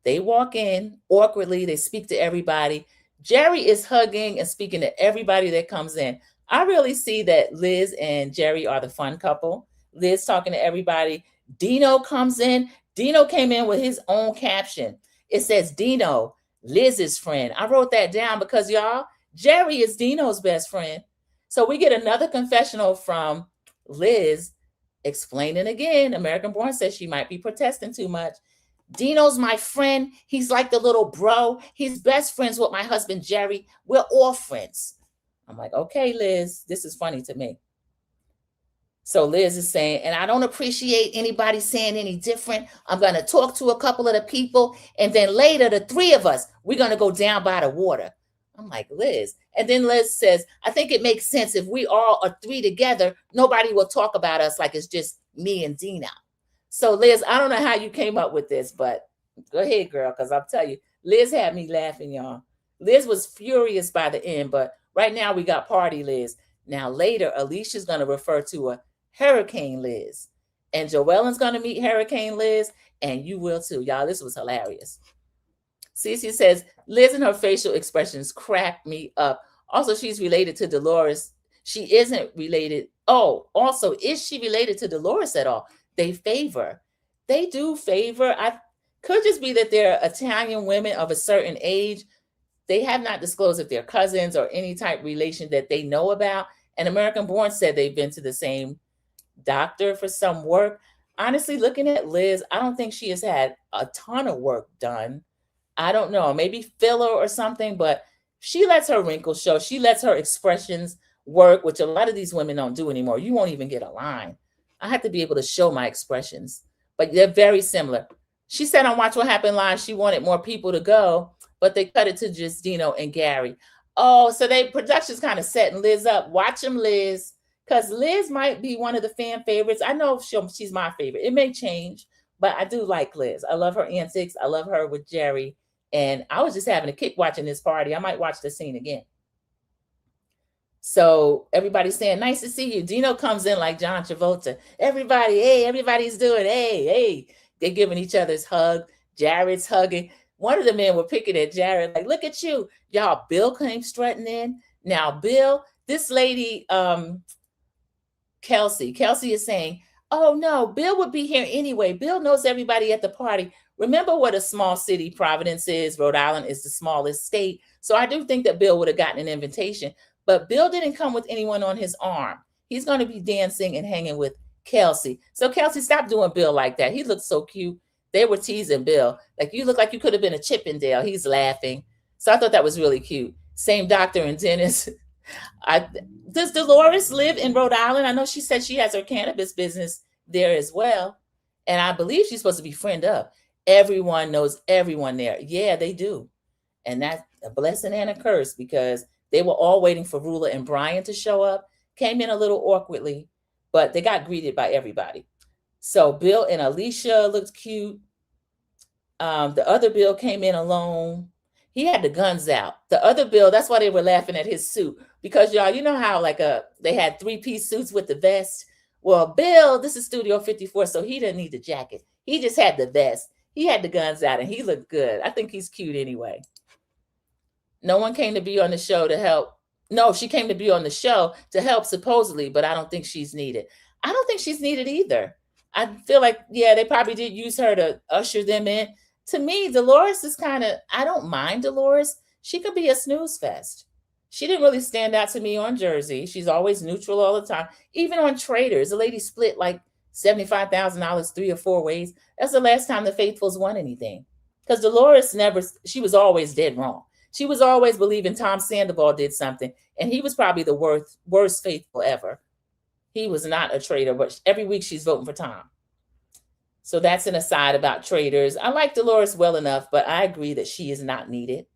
They walk in awkwardly. They speak to everybody. Gerry is hugging and speaking to everybody that comes in. I really see that Liz and Gerry are the fun couple. Liz talking to everybody. Dino comes in. Dino came in with his own caption. It says, Dino, Liz's friend. I wrote that down because, y'all, Gerry is Dino's best friend. So we get another confessional from Liz explaining again. American Born says she might be protesting too much. Dino's my friend. He's like the little bro. He's best friends with my husband, Gerry. We're all friends. I'm like, okay, Liz, this is funny to me. So Liz is saying, and I don't appreciate anybody saying any different. I'm going to talk to a couple of the people. And then later, the 3 of us, we're going to go down by the water. I'm like, Liz. And then Liz says, I think it makes sense if we all are 3 together, nobody will talk about us like it's just me and Dino. So Liz, I don't know how you came up with this, but go ahead, girl, because I'll tell you, Liz had me laughing, y'all. Liz was furious by the end, but right now we got party Liz. Now later, Alicia's going to refer to a Hurricane Liz. And Joellen's going to meet Hurricane Liz, and you will too. Y'all, this was hilarious. Cece says, Liz and her facial expressions crack me up. Also, she's related to Dolores. She isn't related. Oh, also, is she related to Dolores at all? They favor. They do favor. I could just be that they're Italian women of a certain age. They have not disclosed if they're cousins or any type of relation that they know about. And American Born said they've been to the same doctor for some work. Honestly, looking at Liz, I don't think she has had a ton of work done. I don't know, maybe filler or something, but she lets her wrinkles show. She lets her expressions work, which a lot of these women don't do anymore. You won't even get a line. I have to be able to show my expressions, but they're very similar. She said on Watch What Happened Live, she wanted more people to go, but they cut it to just Dino and Gerry. Oh, so production's kind of setting Liz up. Watch them, Liz, because Liz might be one of the fan favorites. I know she's my favorite. It may change, but I do like Liz. I love her antics. I love her with Gerry. And I was just having a kick watching this party. I might watch the scene again. So everybody's saying, nice to see you. Dino comes in like John Travolta. Everybody, hey, everybody's doing, hey. They're giving each other's hug. Jared's hugging. One of the men were picking at Jared, like, look at you. Y'all, Bill came strutting in. Now, Bill, this lady, Kelsey is saying, oh, no, Bill would be here anyway. Bill knows everybody at the party. Remember what a small city Providence is. Rhode Island is the smallest state. So I do think that Bill would have gotten an invitation. But Bill didn't come with anyone on his arm. He's going to be dancing and hanging with Kelsey. So Kelsey, stop doing Bill like that. He looks so cute. They were teasing Bill. Like, you look like you could have been a Chippendale. He's laughing. So I thought that was really cute. Same doctor and dentist. Does Dolores live in Rhode Island? I know she said she has her cannabis business there as well. And I believe she's supposed to be friend up. Everyone knows everyone there. Yeah, they do. And that's a blessing and a curse because they were all waiting for Rula and Brian to show up. Came in a little awkwardly, but they got greeted by everybody. So Bill and Alicia looked cute. The other Bill came in alone. He had the guns out. The other Bill, that's why they were laughing at his suit. Because y'all, you know how they had 3-piece suits with the vest? Well, Bill, this is Studio 54, so he didn't need the jacket. He just had the vest. He had the guns out and he looked good. I think he's cute anyway. No one came to be on the show to help. No, she came to be on the show to help supposedly, but I don't think she's needed. I don't think she's needed either. I feel like, yeah, they probably did use her to usher them in. To me, Dolores is I don't mind Dolores. She could be a snooze fest. She didn't really stand out to me on Jersey. She's always neutral all the time. Even on Traders, the lady split like $75,000 3 or 4 ways. That's the last time the Faithfuls won anything. Because Dolores she was always dead wrong. She was always believing Tom Sandoval did something, and he was probably the worst Faithful ever. He was not a traitor, but every week she's voting for Tom. So that's an aside about Traders. I like Dolores well enough, but I agree that she is not needed.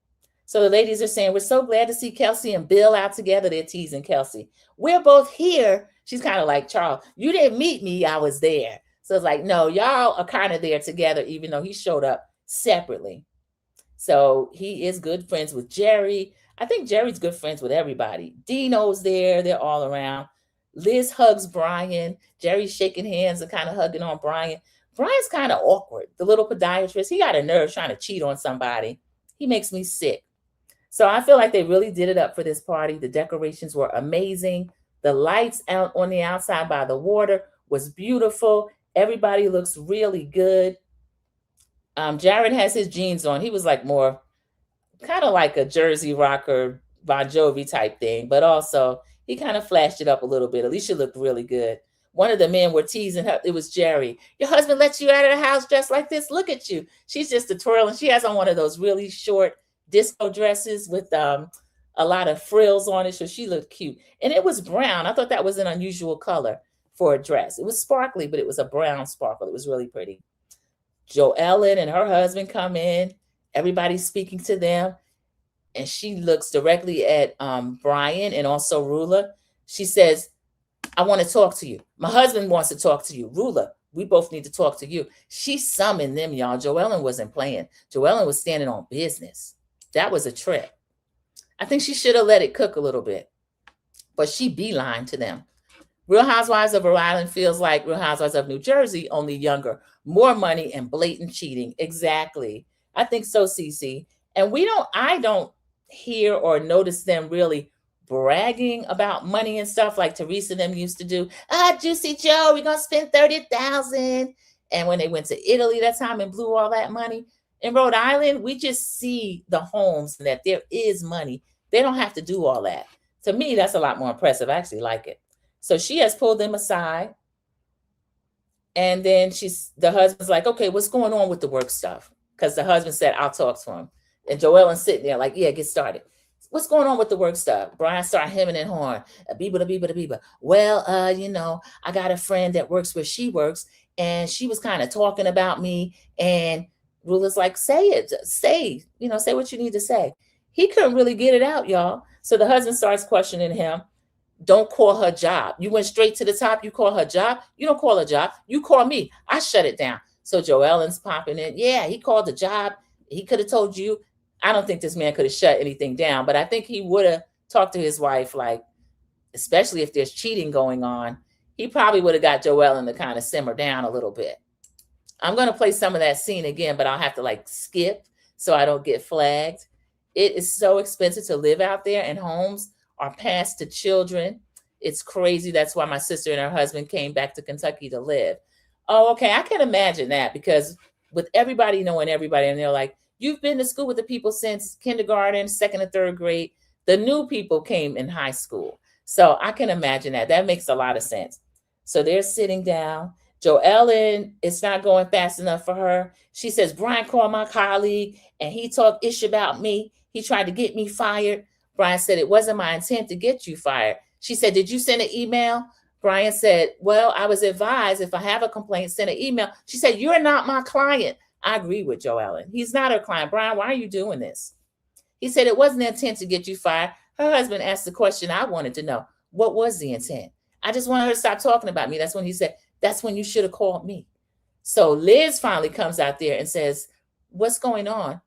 So the ladies are saying, we're so glad to see Kelsey and Bill out together. They're teasing Kelsey. We're both here She's kind of like Charles. You didn't meet me, I was there. So it's like, no, y'all are kind of there together, even though he showed up separately. So he is good friends with Gerry. I think Gerry's good friends with everybody. Dino's there. They're all around. Liz hugs Brian. Gerry's shaking hands and kind of hugging on Brian. Brian's kind of awkward. The little podiatrist, he got a nerve trying to cheat on somebody. He makes me sick. So I feel like they really did it up for this party. The decorations were amazing. The lights out on the outside by the water was beautiful. Everybody looks really good. Jared has his jeans on. He was like more kind of like a Jersey rocker, Bon Jovi type thing, but also he kind of flashed it up a little bit. Alicia looked really good. One of the men were teasing her. It was Gerry. Your husband lets you out of the house dressed like this. Look at you. She's just a twirl, and she has on one of those really short disco dresses with a lot of frills on it. So she looked cute. And it was brown. I thought that was an unusual color for a dress. It was sparkly, but it was a brown sparkle. It was really pretty. Joellen and her husband come in. Everybody's speaking to them. And she looks directly at Brian and also Rula. She says, I want to talk to you. My husband wants to talk to you. Rula, we both need to talk to you. She summoned them, y'all. Joellen wasn't playing. Joellen was standing on business. That was a trip. I think she should have let it cook a little bit. But she beelined to them. Real Housewives of Rhode Island feels like Real Housewives of New Jersey, only younger. More money and blatant cheating. Exactly. I think so, Cece. And I don't hear or notice them really bragging about money and stuff like Teresa and them used to do. Juicy Joe, we're going to spend $30,000. And when they went to Italy that time and blew all that money. In Rhode Island, we just see the homes and that there is money. They don't have to do all that. To me, that's a lot more impressive. I actually like it. So she has pulled them aside. And then the husband's like, okay, what's going on with the work stuff? Because the husband said, I'll talk to him. And Joellen's sitting there like, yeah, get started. What's going on with the work stuff? Brian started hemming and hawing. Biba. Well, I got a friend that works where she works. And she was kind of talking about me. And Rula's like, say it. Say what you need to say. He couldn't really get it out, y'all. So the husband starts questioning him. Don't call her job. You went straight to the top. You call her job. You don't call her job. You call me. I shut it down. So Joellen's popping in. Yeah, he called the job. He could have told you. I don't think this man could have shut anything down, but I think he would have talked to his wife, like, especially if there's cheating going on, he probably would have got Joellen to kind of simmer down a little bit. I'm going to play some of that scene again, but I'll have to skip so I don't get flagged. It is so expensive to live out there, and homes are passed to children. It's crazy. That's why my sister and her husband came back to Kentucky to live. Oh, okay. I can imagine that, because with everybody knowing everybody, and they're like, you've been to school with the people since kindergarten, second and third grade. The new people came in high school. So I can imagine that. That makes a lot of sense. So they're sitting down. Joellen, it's not going fast enough for her. She says, Brian called my colleague and he talked ish about me. He tried to get me fired. Brian said, it wasn't my intent to get you fired. She said, did you send an email? Brian said, well, I was advised if I have a complaint, send an email. She said, you're not my client. I agree with Joellen. He's not her client. Brian, why are you doing this? He said, it wasn't the intent to get you fired. Her husband asked the question I wanted to know. What was the intent? I just wanted her to stop talking about me. That's when he said, that's when you should have called me. So Liz finally comes out there and says, what's going on?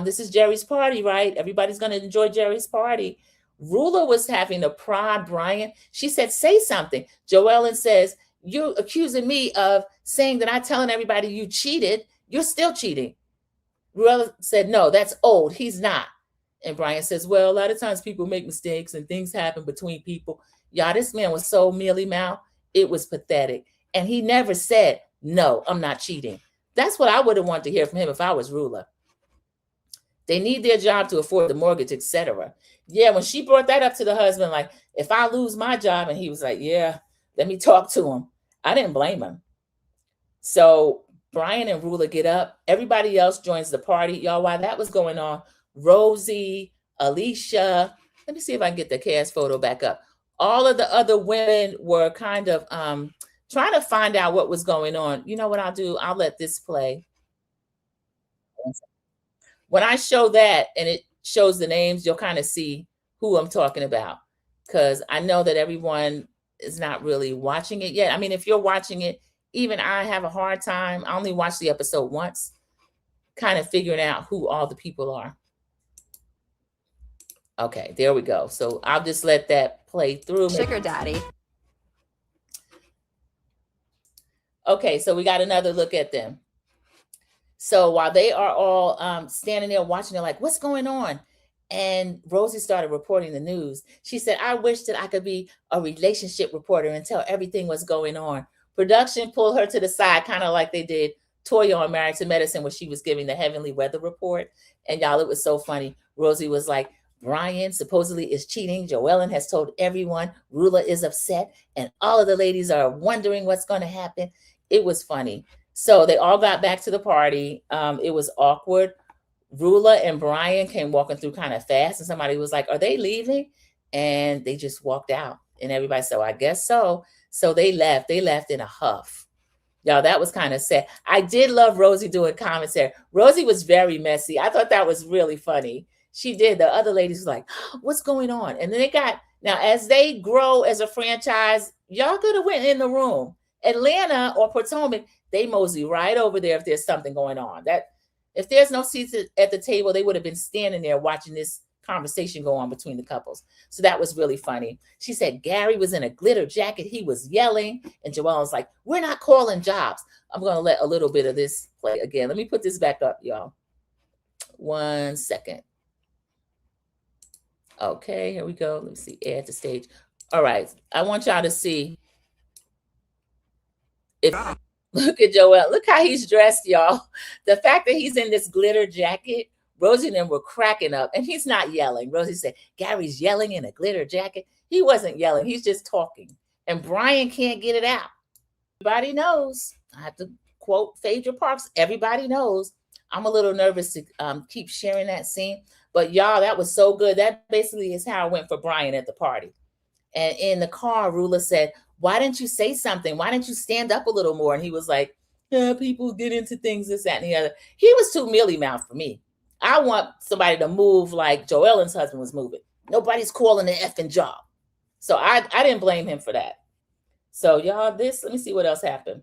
This is Gerry's party, right? Everybody's going to enjoy Gerry's party. Rula was having to prod Brian. She said, say something. Joellen says, you're accusing me of saying that I'm telling everybody you cheated. You're still cheating. Rula said, no, that's old. He's not. And Brian says, well, a lot of times people make mistakes and things happen between people. Y'all, this man was so mealy-mouthed. It was pathetic. And he never said, no, I'm not cheating. That's what I would have wanted to hear from him if I was Rula. They need their job to afford the mortgage, etc. Yeah, when she brought that up to the husband, like, if I lose my job, and he was like, yeah, let me talk to him. I didn't blame him. So Brian and Rula get up. Everybody else joins the party. Y'all, while that was going on, Rosie, Alicia, let me see if I can get the cast photo back up. All of the other women were kind of trying to find out what was going on. You know what I'll do? I'll let this play. When I show that and it shows the names, you'll kind of see who I'm talking about, because I know that everyone is not really watching it yet. I mean, if you're watching it, even I have a hard time. I only watched the episode once, kind of figuring out who all the people are. Okay, there we go. So I'll just let that play through. Sugar daddy. Okay, so we got another look at them. So while they are all standing there watching, they're like, what's going on? And Rosie started reporting the news. She said, I wish that I could be a relationship reporter and tell everything what's going on. Production pulled her to the side, kind of like they did Toya on Married to Medicine, where she was giving the heavenly weather report. And y'all, it was so funny. Rosie was like, Brian supposedly is cheating. Joellen has told everyone. Rula is upset. And all of the ladies are wondering what's going to happen. It was funny. So they all got back to the party. It was awkward. Rula and Brian came walking through kind of fast, and somebody was like, are they leaving? And they just walked out. And everybody said, I guess so. So they left. They left in a huff. Y'all, that was kind of sad. I did love Rosie doing commentary. Rosie was very messy. I thought that was really funny. She did. The other ladies was like, what's going on? And then they got, now as they grow as a franchise, y'all could have went in the room. Atlanta or Potomac, they mosey right over there if there's something going on. That if there's no seats at the table, they would have been standing there watching this conversation go on between the couples. So that was really funny. She said Gerry was in a glitter jacket. He was yelling. And Joelle was like, we're not calling jobs. I'm going to let a little bit of this play again. Let me put this back up, y'all. 1 second. Okay, here we go. Let me see. Add to stage. All right. I want y'all to see. Look at Joelle. Look how he's dressed, y'all. The fact that he's in this glitter jacket, Rosie and them were cracking up, and he's not yelling. Rosie said, Gary's yelling in a glitter jacket. He wasn't yelling. He's just talking. And Brian can't get it out. Everybody knows. I have to quote Phaedra Parks. Everybody knows. I'm a little nervous to keep sharing that scene. But y'all, that was so good. That basically is how it went for Brian at the party. And in the car, Rula said, why didn't you say something? Why didn't you stand up a little more? And he was like, yeah, people get into things, this, that, and the other. He was too mealy-mouthed for me. I want somebody to move like Joellen's husband was moving. Nobody's calling an effing job. So I didn't blame him for that. So y'all, let me see what else happened.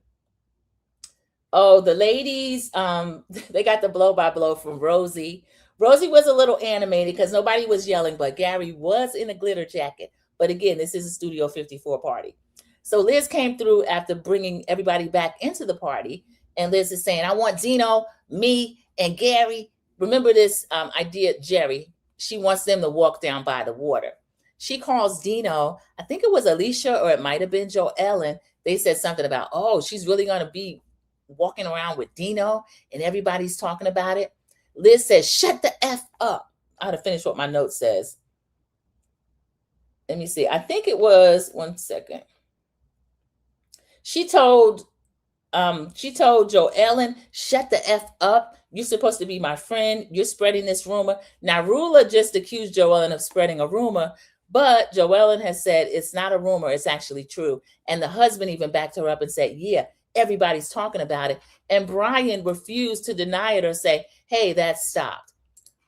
Oh, the ladies, they got the blow-by-blow from Rosie. Rosie was a little animated because nobody was yelling, but Gerry was in a glitter jacket. But again, this is a Studio 54 party. So Liz came through after bringing everybody back into the party. And Liz is saying, I want Dino, me, and Gerry. Remember this idea, Gerry. She wants them to walk down by the water. She calls Dino. I think it was Alicia or it might have been Joellen. They said something about, oh, she's really going to be walking around with Dino and everybody's talking about it. Liz says, shut the F up. I had to finish what my note says. Let me see. I think it was 1 second. She told Joellen, shut the F up. You're supposed to be my friend. You're spreading this rumor. Now, Rula just accused Joellen of spreading a rumor, but Joellen has said it's not a rumor. It's actually true. And the husband even backed her up and said, yeah, everybody's talking about it. And Brian refused to deny it or say, hey, that stopped.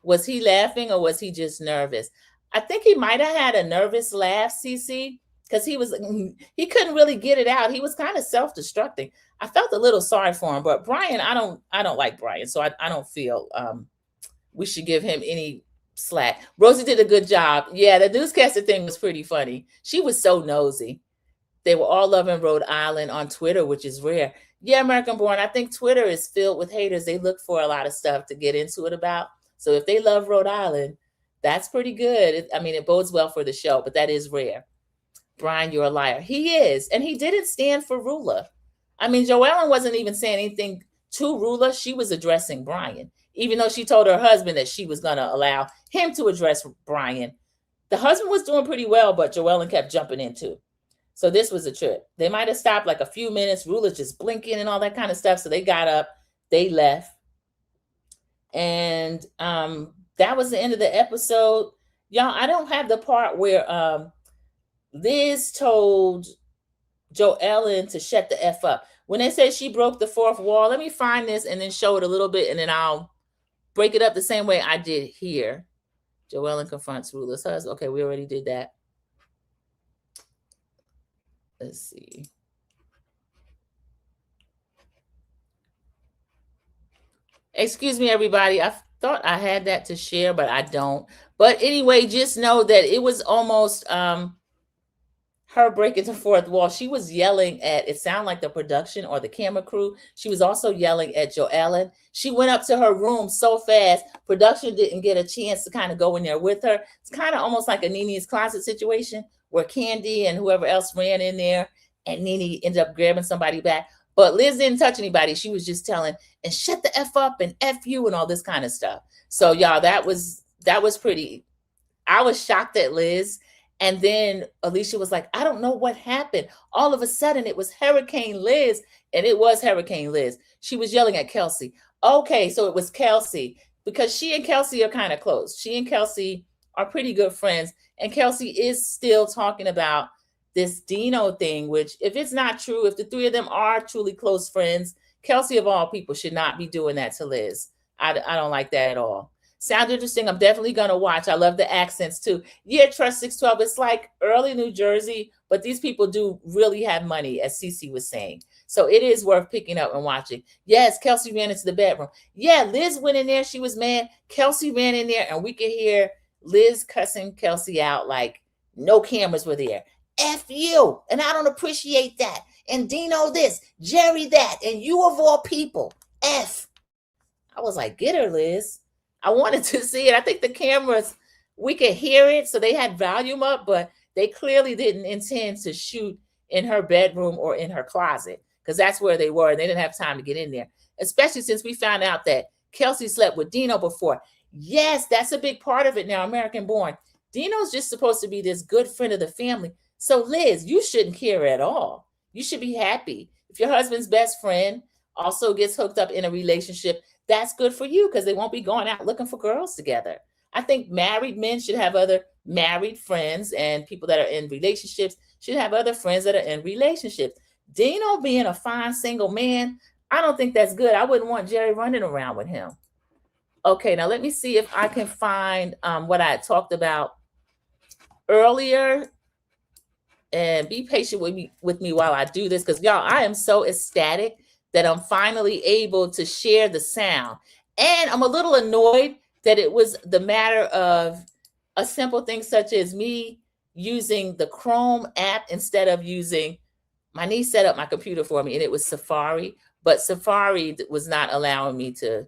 Was he laughing or was he just nervous? I think he might have had a nervous laugh, CC, because he couldn't really get it out. He was kind of self-destructing. I felt a little sorry for him, but Brian, I don't like Brian, so I don't feel we should give him any slack. Rosie did a good job. Yeah, the newscaster thing was pretty funny. She was so nosy. They were all loving Rhode Island on Twitter, which is rare. Yeah, American Born, I think Twitter is filled with haters. They look for a lot of stuff to get into it about. So if they love Rhode Island, that's pretty good. It bodes well for the show, but that is rare. Brian, you're a liar. He is. And he didn't stand for Rula. Joellen wasn't even saying anything to Rula. She was addressing Brian, even though she told her husband that she was going to allow him to address Brian. The husband was doing pretty well, but Joellen kept jumping in too. So this was a trip. They might have stopped like a few minutes. Rula just blinking and all that kind of stuff. So they got up, they left. And that was the end of the episode. Y'all, I don't have the part where Liz told Joellen to shut the F up. When they said she broke the fourth wall, let me find this and then show it a little bit, and then I'll break it up the same way I did here. Joellen confronts Rula's husband. Okay, we already did that. Let's see. Excuse me, everybody. I thought I had that to share, but I don't. But anyway, just know that it was almost her breaking the fourth wall. She was yelling at, it sounded like the production or the camera crew. She was also yelling at Joellen. She went up to her room so fast, production didn't get a chance to kind of go in there with her. It's kind of almost like a Nene's Closet situation where Candy and whoever else ran in there and Nene ended up grabbing somebody back. But Liz didn't touch anybody. She was just telling, and shut the F up and F you and all this kind of stuff. So y'all, that was pretty, I was shocked at Liz. And then Alicia was like, I don't know what happened. All of a sudden, it was Hurricane Liz. And it was Hurricane Liz. She was yelling at Kelsey. Okay, so it was Kelsey. Because she and Kelsey are kind of close. She and Kelsey are pretty good friends. And Kelsey is still talking about this Dino thing, which if it's not true, if the three of them are truly close friends, Kelsey of all people should not be doing that to Liz. I don't like that at all. Sounds interesting. I'm definitely going to watch. I love the accents too. Yeah, Trust 612. It's like early New Jersey, but these people do really have money, as Cece was saying. So it is worth picking up and watching. Yes, Kelsey ran into the bedroom. Yeah, Liz went in there. She was mad. Kelsey ran in there, and we could hear Liz cussing Kelsey out like no cameras were there. F you, and I don't appreciate that. And Dino this, Gerry that, and you of all people, F. I was like, get her, Liz. I wanted to see it. I think the cameras, we could hear it, so they had volume up, but they clearly didn't intend to shoot in her bedroom or in her closet because that's where they were, and they didn't have time to get in there, especially since we found out that Kelsey slept with Dino before. Yes, that's a big part of it now, American Born. Dino's just supposed to be this good friend of the family. So, Liz, you shouldn't care at all. You should be happy. If your husband's best friend also gets hooked up in a relationship, that's good for you because they won't be going out looking for girls together. I think married men should have other married friends, and people that are in relationships should have other friends that are in relationships. Dino being a fine single man, I don't think that's good. I wouldn't want Gerry running around with him. Okay, now let me see if I can find what I had talked about earlier. And be patient with me while I do this, because y'all, I am so ecstatic that I'm finally able to share the sound. And I'm a little annoyed that it was the matter of a simple thing such as me using the Chrome app instead of using, my niece set up my computer for me and it was Safari, but Safari was not allowing me to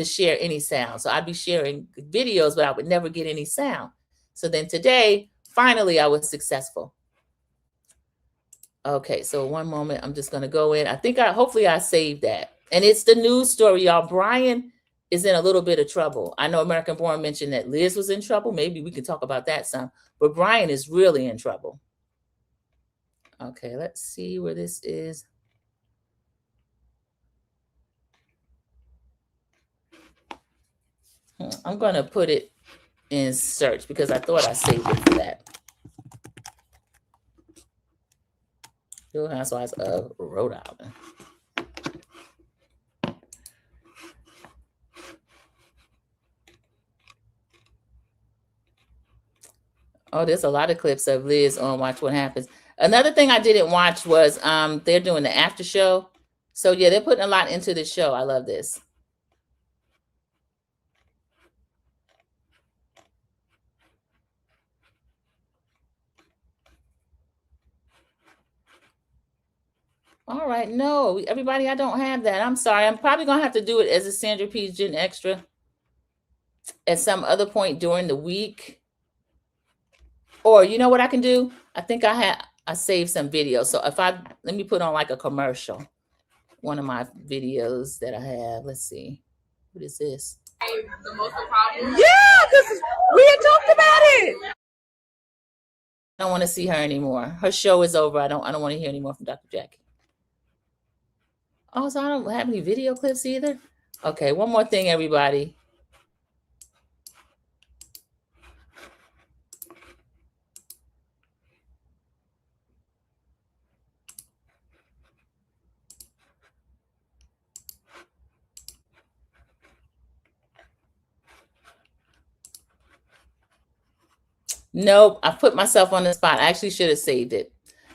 share any sound. So I'd be sharing videos, but I would never get any sound. So then today, finally, I was successful. Okay, so one moment, I'm just going to go in. I think hopefully I saved that. And it's the news story, y'all. Brian is in a little bit of trouble. I know American Born mentioned that Liz was in trouble. Maybe we can talk about that some. But Brian is really in trouble. Okay, let's see where this is. I'm going to put it in search because I thought I saved it for that. Real Housewives of Rhode Island. Oh, there's a lot of clips of Liz on Watch What Happens. Another thing I didn't watch was they're doing the after show. So yeah, they're putting a lot into the show. I love this. All right, no, everybody, I don't have that. I'm sorry. I'm probably gonna have to do it as a Sandra P. Gen Extra at some other point during the week. Or you know what I can do? I think I saved some videos. So let me put on like a commercial. One of my videos that I have. Let's see. What is this? Yeah, because we had talked about it. I don't want to see her anymore. Her show is over. I don't want to hear any more from Dr. Jackie. Oh, so I don't have any video clips either. Okay, one more thing, everybody. Nope, I put myself on the spot. I actually should have saved it.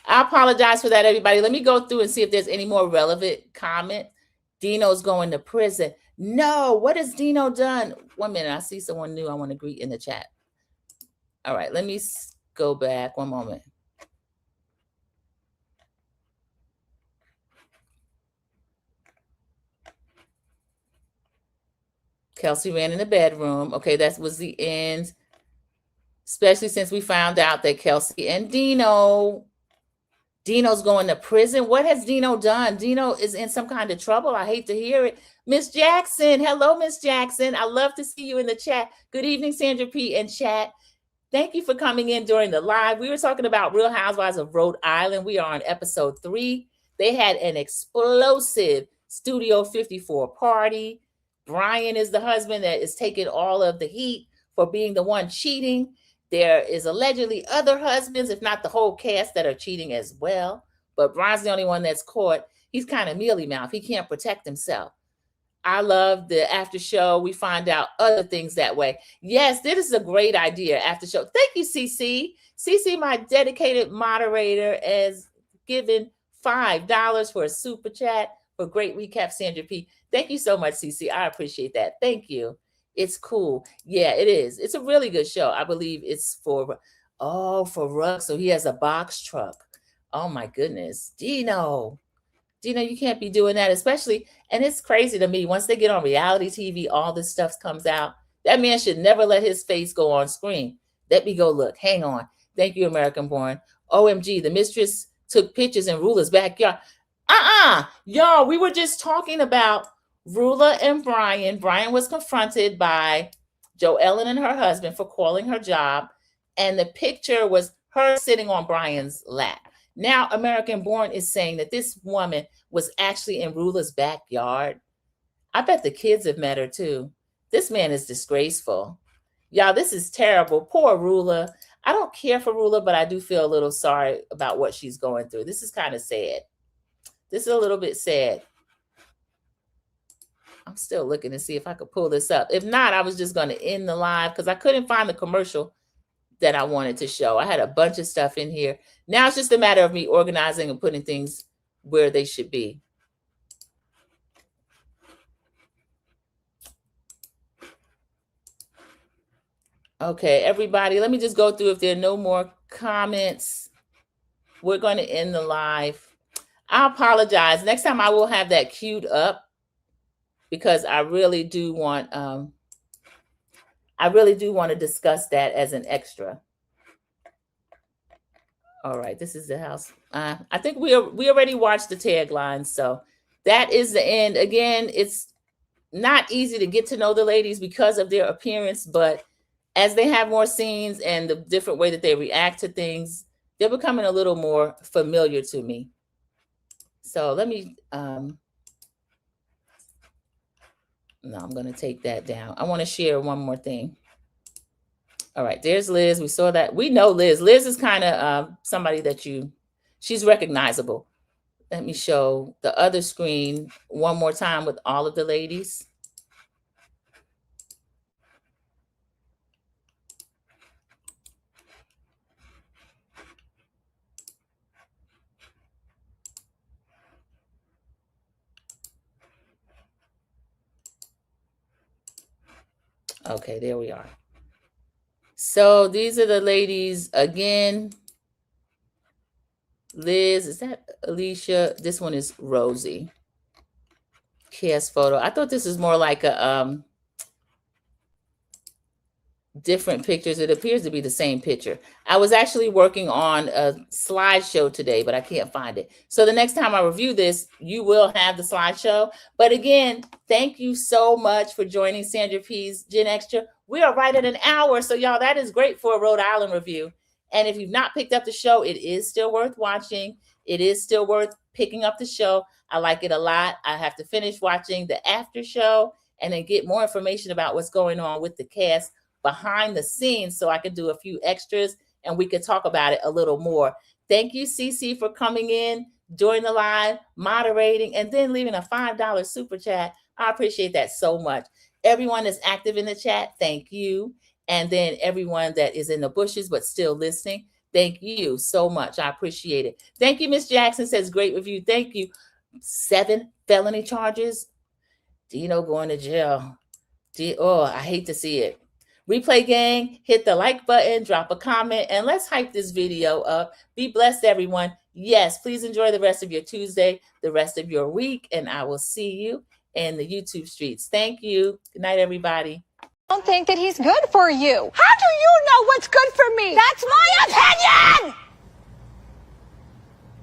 I apologize for that, everybody. Let me go through and see if there's any more relevant comment. Dino's going to prison. No, what has Dino done? 1 minute. I see someone new I want to greet in the chat. All right, let me go back 1 moment. Kelsey ran in the bedroom. Okay, that was the end. Especially since we found out that Kelsey and Dino's going to prison. What has Dino done? Dino is in some kind of trouble. I hate to hear it. Miss Jackson. Hello, Miss Jackson. I love to see you in the chat. Good evening, Sandra P. and chat. Thank you for coming in during the live. We were talking about Real Housewives of Rhode Island. We are on episode 3. They had an explosive Studio 54 party. Brian is the husband that is taking all of the heat for being the one cheating. There is allegedly other husbands, if not the whole cast, that are cheating as well. But Brian's the only one that's caught. He's kind of mealy-mouthed. He can't protect himself. I love the after show. We find out other things that way. Yes, this is a great idea, after show. Thank you, CC. CC, my dedicated moderator, has given $5 for a super chat for great recap, Sandra P. Thank you so much, CC. I appreciate that. Thank you. It's cool. Yeah, it is. It's a really good show. I believe it's for Ruck. So he has a box truck. Oh my goodness. Dino, you can't be doing that, especially, and it's crazy to me, once they get on reality TV, all this stuff comes out. That man should never let his face go on screen. Let me go look. Hang on. Thank you, American Born. OMG, the mistress took pictures in Rula's backyard. Y'all, we were just talking about Rula and Brian. Brian was confronted by Joellen and her husband for calling her job, and the picture was her sitting on Brian's lap. Now, American Born is saying that this woman was actually in Rula's backyard. I bet the kids have met her too. This man is disgraceful. Y'all, this is terrible. Poor Rula. I don't care for Rula, but I do feel a little sorry about what she's going through. This is kind of sad. This is a little bit sad. I'm still looking to see if I could pull this up. If not, I was just going to end the live because I couldn't find the commercial that I wanted to show. I had a bunch of stuff in here. Now it's just a matter of me organizing and putting things where they should be. Okay, everybody, let me just go through if there are no more comments. We're going to end the live. I apologize. Next time I will have that queued up because I really do want to discuss that as an extra. All right, this is the house. I think we already watched the tagline, so that is the end. Again, it's not easy to get to know the ladies because of their appearance, but as they have more scenes and the different way that they react to things, they're becoming a little more familiar to me. So let me, no, I'm going to take that down. I want to share one more thing. All right, there's Liz. We saw that. We know Liz. Liz is kind of somebody that she's recognizable. Let me show the other screen one more time with all of the ladies. Okay, there we are. So these are the ladies again. Liz, is that Alicia? This one is Rosie. Cast photo. I thought this was more like a different pictures. It appears to be the same picture. I was actually working on a slideshow today, but I can't find it. So the next time I review this, you will have the slideshow. But again, thank you so much for joining Sandra P's Gen Extra. We are right at an hour. So y'all, that is great for a Rhode Island review. And if you've not picked up the show, it is still worth watching. It is still worth picking up the show. I like it a lot. I have to finish watching the after show and then get more information about what's going on with the cast behind the scenes so I can do a few extras and we could talk about it a little more. Thank you, CC, for coming in, joining the live, moderating, and then leaving a $5 super chat. I appreciate that so much. Everyone that's active in the chat, thank you. And then everyone that is in the bushes but still listening, Thank you so much. I appreciate it. Thank you, Miss Jackson says great review. Thank you. 7 felony charges. Dino going to jail. Oh, I hate to see it. Replay gang, hit the like button, drop a comment, and let's hype this video up. Be blessed, everyone. Yes, please enjoy the rest of your Tuesday, the rest of your week, and I will see you in the YouTube streets. Thank you. Good night, everybody. I don't think that he's good for you. How do you know what's good for me? That's my opinion!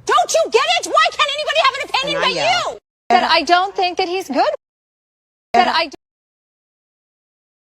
Don't you get it? Why can't anybody have an opinion but you? That I don't think that he's good. That I